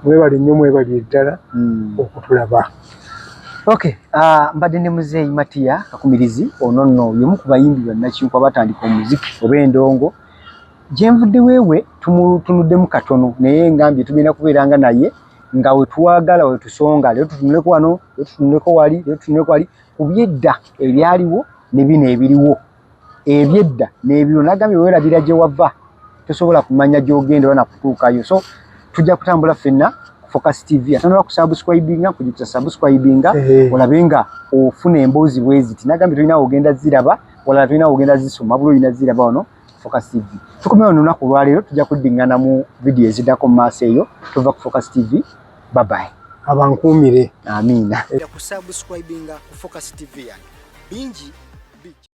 Mwebale nnyo mwebali eddala okutulaba. Mbadde ne muzeeyi Matiya Kakumirizi ono nno y'omu ku bayimbi bannakinkwa batandika omuziki oba endongo. Gye nvudde weewe tumutunuddemu katono naye ngambye tugenda kubeeranga naye nga we twagala we tusonga leero tutunuleko wano leero tutunuleko wali ku byedda ebyaliwo ne bino ebiriwo ebyedda n'ebiro nagambye weerabira gye wava tosobola kumanya gy'ogenda oba nakutuukayo so tujja kutambula ffenna Focus TV atanola kusubscribinga kujjukiza subscribinga olabe nga ofuna emboozi bwe ziti nagambye tolina ogenda ziraba wala tolina ogenda zisoma buli olina ziraba wano Focus TV tukomyewo olunaku olwaleero tujja kuddingana mu vidiyo eziddako mu maaso eyo tuva ku Focus TV. Bye bye. Abankuumire. Amina. Kusubscribinga ku Focus TV yani. Bingi